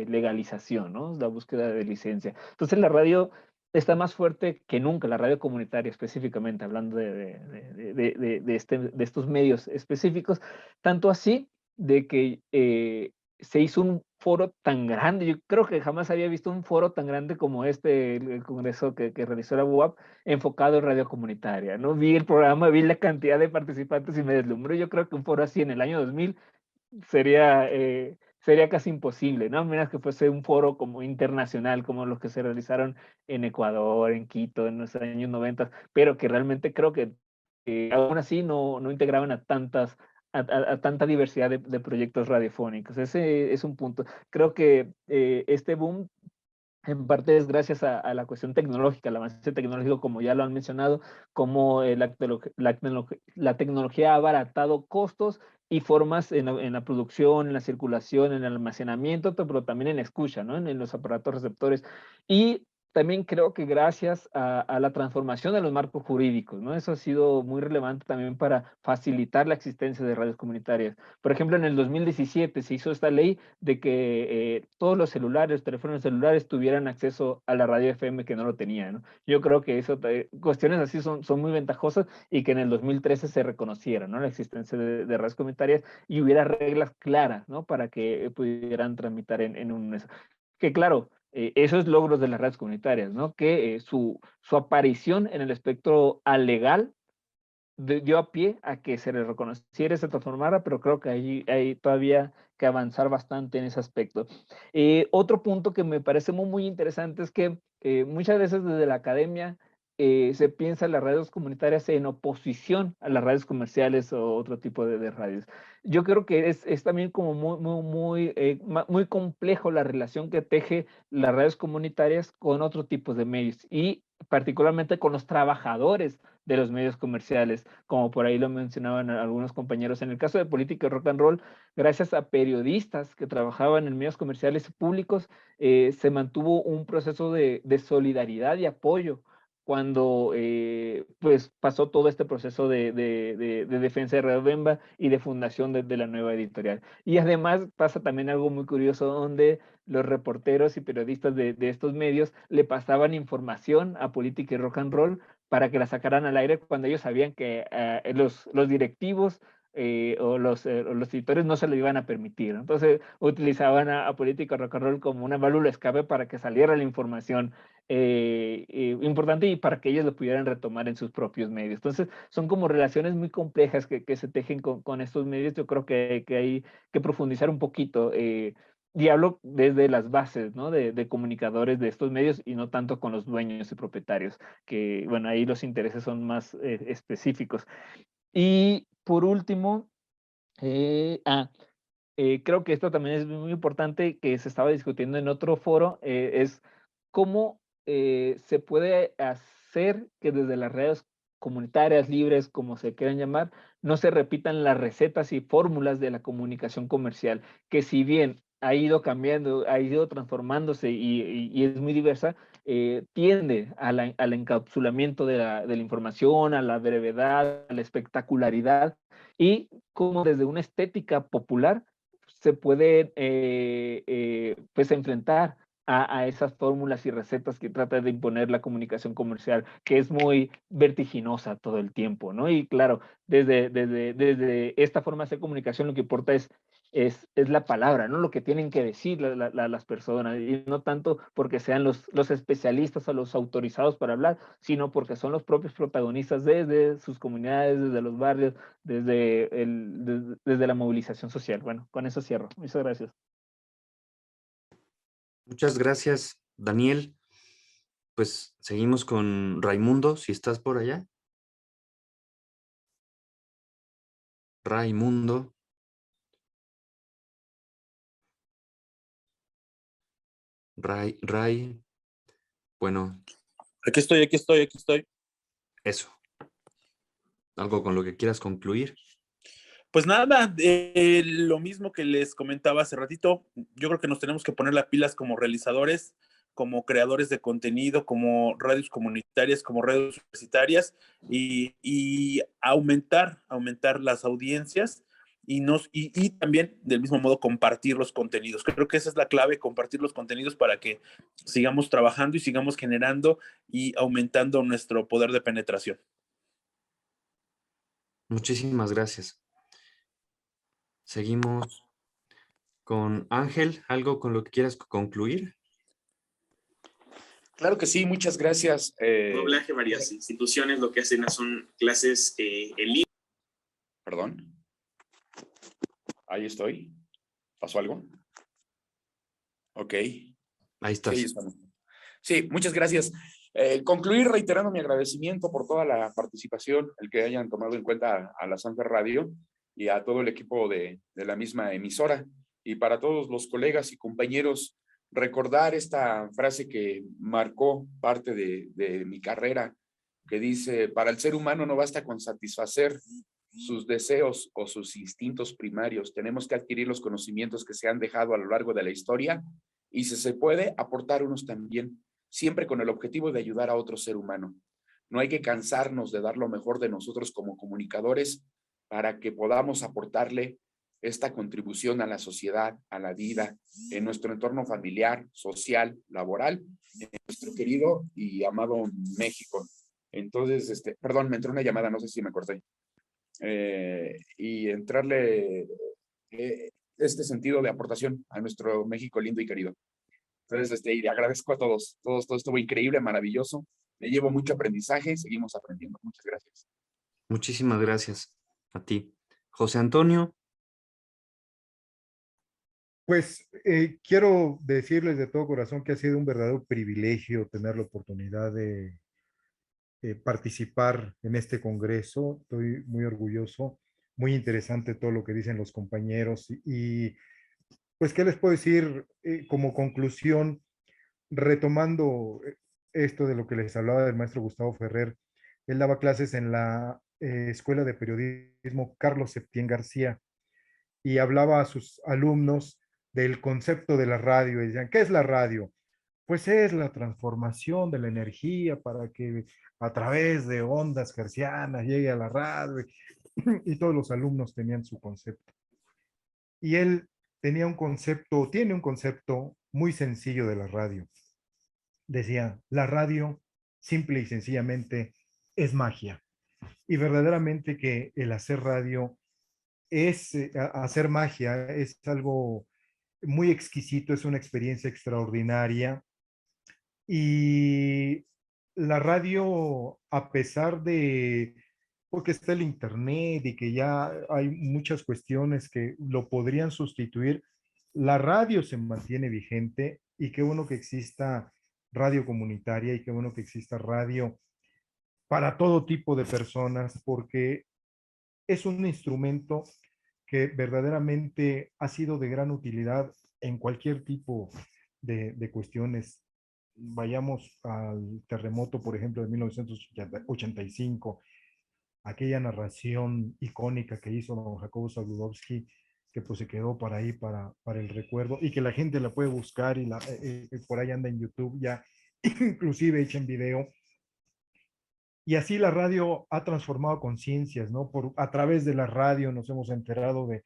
legalización, ¿no? La búsqueda de licencia. Entonces la radio está más fuerte que nunca, la radio comunitaria específicamente, hablando de estos medios específicos, tanto así de que se hizo un foro tan grande. Yo creo que jamás había visto un foro tan grande como el congreso que realizó la UAP, enfocado en radio comunitaria, ¿no? Vi el programa, vi la cantidad de participantes y me deslumbró. Yo creo que un foro así en el año 2000 sería casi imposible, ¿no? A menos que fuese un foro como internacional, como los que se realizaron en Ecuador, en Quito, en los años 90, pero que realmente creo que aún así no integraban a tanta diversidad de proyectos radiofónicos. Ese es un punto. Creo que este boom en parte es gracias a la cuestión tecnológica, al avance tecnológico, como ya lo han mencionado, como la tecnología ha abaratado costos y formas en la producción, en la circulación, en el almacenamiento, pero también en la escucha, ¿no? En los aparatos receptores. Y también creo que gracias a la transformación de los marcos jurídicos, ¿no? Eso ha sido muy relevante también para facilitar la existencia de radios comunitarias. Por ejemplo, en el 2017 se hizo esta ley de que todos los celulares, teléfonos celulares tuvieran acceso a la radio FM que no lo tenían, ¿no? Yo creo que cuestiones así son muy ventajosas y que en el 2013 se reconociera, ¿no? La existencia de radios comunitarias y hubiera reglas claras, ¿no? Para que pudieran tramitar en un... Que claro, esos logros de las redes comunitarias, ¿no? Que su aparición en el espectro legal dio a pie a que se le reconociera y se transformara, pero creo que hay todavía que avanzar bastante en ese aspecto. Otro punto que me parece muy interesante es que muchas veces desde la academia se piensa en las radios comunitarias en oposición a las radios comerciales o otro tipo de radios. Yo creo que es también como muy complejo la relación que teje las radios comunitarias con otros tipos de medios y particularmente con los trabajadores de los medios comerciales, como por ahí lo mencionaban algunos compañeros. En el caso de Política y Rock and Roll, gracias a periodistas que trabajaban en medios comerciales públicos, se mantuvo un proceso de solidaridad y apoyo cuando pues pasó todo este proceso de defensa de Radio Bemba y de fundación de la nueva editorial. Y además pasa también algo muy curioso donde los reporteros y periodistas de estos medios le pasaban información a Política y Rock and Roll para que la sacaran al aire cuando ellos sabían que los directivos o los editores no se lo iban a permitir. Entonces utilizaban a Política Rock and Roll como una válvula de escape para que saliera la información importante y para que ellos lo pudieran retomar en sus propios medios. Entonces son como relaciones muy complejas que se tejen con estos medios. Yo creo que hay que profundizar un poquito. Y hablo desde las bases, ¿no? de comunicadores de estos medios y no tanto con los dueños y propietarios, que bueno, ahí los intereses son más específicos. Y por último, creo que esto también es muy importante, que se estaba discutiendo en otro foro, es cómo se puede hacer que desde las redes comunitarias, libres, como se quieran llamar, no se repitan las recetas y fórmulas de la comunicación comercial, que si bien ha ido cambiando, ha ido transformándose y es muy diversa, tiende al encapsulamiento de la información, a la brevedad, a la espectacularidad, y como desde una estética popular se puede pues enfrentar a esas fórmulas y recetas que trata de imponer la comunicación comercial, que es muy vertiginosa todo el tiempo, ¿no? Y claro, desde esta forma de hacer comunicación lo que importa es la palabra, ¿no? Lo que tienen que decir las personas, y no tanto porque sean los especialistas o los autorizados para hablar, sino porque son los propios protagonistas desde sus comunidades, desde los barrios, desde la movilización social. Bueno, con eso cierro. Muchas gracias. Muchas gracias, Daniel. Pues seguimos con Raimundo, si estás por allá. Raimundo. Ray. Bueno. Aquí estoy. Eso. ¿Algo con lo que quieras concluir? Pues nada, lo mismo que les comentaba hace ratito, yo creo que nos tenemos que poner las pilas como realizadores, como creadores de contenido, como radios comunitarias, como radios universitarias y aumentar las audiencias y también del mismo modo compartir los contenidos. Creo que esa es la clave, compartir los contenidos para que sigamos trabajando y sigamos generando y aumentando nuestro poder de penetración. Muchísimas gracias. Seguimos con Ángel. ¿Algo con lo que quieras concluir? Claro que sí, muchas gracias. Doblaje, varias instituciones lo que hacen son clases en línea. Perdón. Ahí estoy. ¿Pasó algo? Ok. Ahí estás. Sí, sí, muchas gracias. Concluir reiterando mi agradecimiento por toda la participación, el que hayan tomado en cuenta a la Sanfer Radio y a todo el equipo de la misma emisora. Y para todos los colegas y compañeros, recordar esta frase que marcó parte de mi carrera, que dice: para el ser humano no basta con satisfacer sus deseos o sus instintos primarios, tenemos que adquirir los conocimientos que se han dejado a lo largo de la historia y, si se puede, aportar unos también, siempre con el objetivo de ayudar a otro ser humano. No hay que cansarnos de dar lo mejor de nosotros como comunicadores para que podamos aportarle esta contribución a la sociedad, a la vida, en nuestro entorno familiar, social, laboral, en nuestro querido y amado México. Entonces, perdón, me entró una llamada, no sé si me corté. Y entrarle este sentido de aportación a nuestro México lindo y querido. Entonces, y agradezco a todos. Todo estuvo increíble, maravilloso. Me llevo mucho aprendizaje, seguimos aprendiendo. Muchas gracias. Muchísimas gracias a ti. José Antonio. Pues quiero decirles de todo corazón que ha sido un verdadero privilegio tener la oportunidad de participar en este congreso. Estoy muy orgulloso, muy interesante todo lo que dicen los compañeros y pues, ¿qué les puedo decir como conclusión? Retomando esto de lo que les hablaba del maestro Gustavo Ferrer, él daba clases en la Escuela de Periodismo Carlos Septién García y hablaba a sus alumnos del concepto de la radio y decían: ¿qué es la radio? Pues es la transformación de la energía para que a través de ondas hercianas llegue a la radio, y todos los alumnos tenían su concepto. Y él tenía un concepto, tiene un concepto muy sencillo de la radio. Decía: la radio, simple y sencillamente, es magia. Y verdaderamente que el hacer radio es hacer magia, es algo muy exquisito, es una experiencia extraordinaria. Y la radio, a pesar de, porque está el internet y que ya hay muchas cuestiones que lo podrían sustituir, la radio se mantiene vigente y qué bueno que exista radio comunitaria y qué bueno que exista radio para todo tipo de personas, porque es un instrumento que verdaderamente ha sido de gran utilidad en cualquier tipo de cuestiones. Vayamos al terremoto, por ejemplo, de 1985, aquella narración icónica que hizo don Jacobo Zabludovsky, que pues se quedó para ahí, para el recuerdo, y que la gente la puede buscar y por ahí anda en YouTube ya, inclusive hecha en video. Y así la radio ha transformado conciencias, ¿no? A través de la radio nos hemos enterado de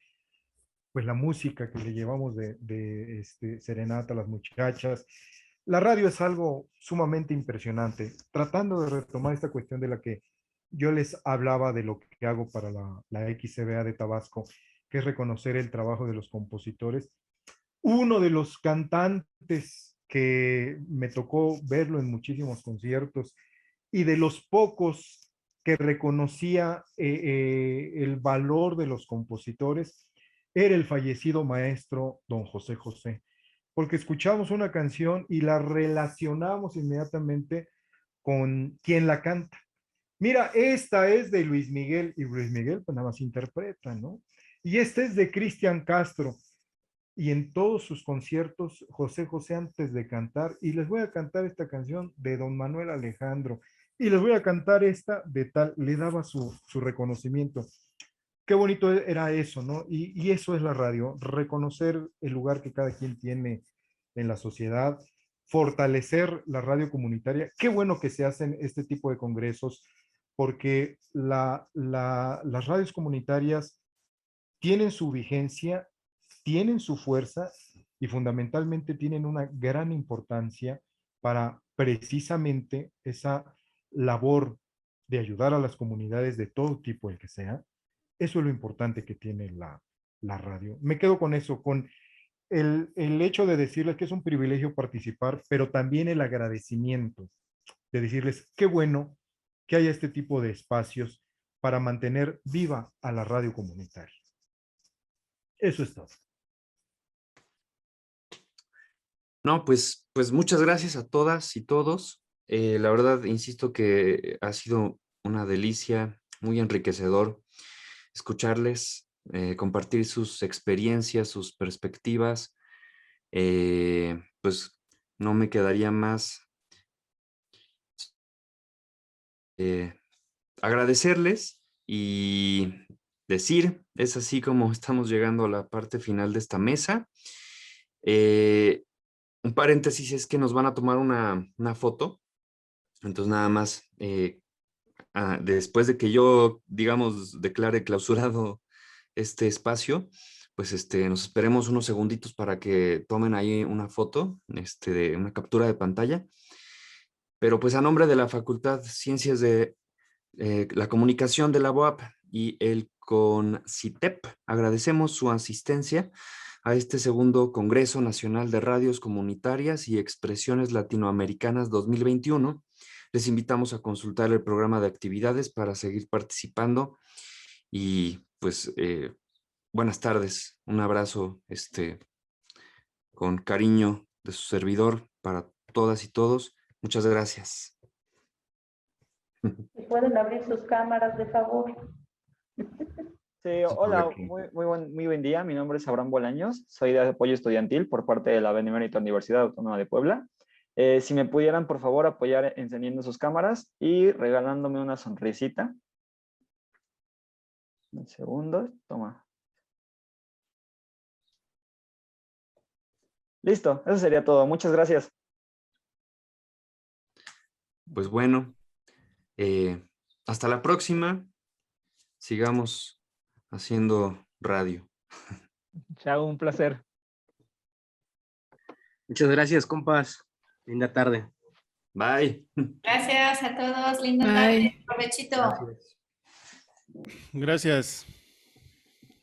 pues la música que le llevamos de serenata a las muchachas. La radio es algo sumamente impresionante. Tratando de retomar esta cuestión de la que yo les hablaba de lo que hago para la XCBA de Tabasco, que es reconocer el trabajo de los compositores. Uno de los cantantes que me tocó verlo en muchísimos conciertos y de los pocos que reconocía el valor de los compositores, era el fallecido maestro don José José, porque escuchamos una canción y la relacionamos inmediatamente con quien la canta. Mira, esta es de Luis Miguel, y Luis Miguel pues nada más interpreta, ¿no? Y esta es de Cristian Castro, y en todos sus conciertos, José José antes de cantar, y les voy a cantar esta canción de don Manuel Alejandro, y les voy a cantar esta de tal, le daba su reconocimiento. Qué bonito era eso, ¿no? Y eso es la radio, reconocer el lugar que cada quien tiene en la sociedad, fortalecer la radio comunitaria. Qué bueno que se hacen este tipo de congresos, porque las radios comunitarias tienen su vigencia, tienen su fuerza y fundamentalmente tienen una gran importancia para precisamente esa labor de ayudar a las comunidades de todo tipo, el que sea. Eso es lo importante que tiene la radio. Me quedo con eso, con el hecho de decirles que es un privilegio participar, pero también el agradecimiento de decirles qué bueno que haya este tipo de espacios para mantener viva a la radio comunitaria. Eso es todo. No, pues muchas gracias a todas y todos. La verdad, insisto que ha sido una delicia, muy enriquecedor escucharles compartir sus experiencias, sus perspectivas. Pues no me quedaría más agradecerles y decir, es así como estamos llegando a la parte final de esta mesa. Un paréntesis es que nos van a tomar una foto, entonces nada más, después de que yo, digamos, declare clausurado este espacio, pues nos esperemos unos segunditos para que tomen ahí una foto, de una captura de pantalla. Pero pues a nombre de la Facultad de Ciencias de la Comunicación de la UAP y el CONCITEP, agradecemos su asistencia a este segundo Congreso Nacional de Radios Comunitarias y Expresiones Latinoamericanas 2021. Les invitamos a consultar el programa de actividades para seguir participando y pues buenas tardes. Un abrazo con cariño de su servidor para todas y todos. Muchas gracias. ¿Pueden abrir sus cámaras, de favor? Sí, hola, muy buen día. Mi nombre es Abraham Bolaños, soy de apoyo estudiantil por parte de la Benemérita Universidad Autónoma de Puebla. Si me pudieran, por favor, apoyar encendiendo sus cámaras y regalándome una sonrisita. Un segundo, toma. Listo, eso sería todo. Muchas gracias. Pues bueno, hasta la próxima. Sigamos haciendo radio. Chao, un placer. Muchas gracias, compas. Linda tarde. Bye. Gracias a todos. Linda Bye. tarde. Provechito. Gracias.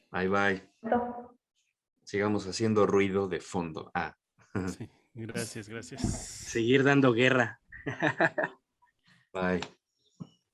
Bye, bye. Sigamos haciendo ruido de fondo. Sí, gracias. Seguir dando guerra. Bye.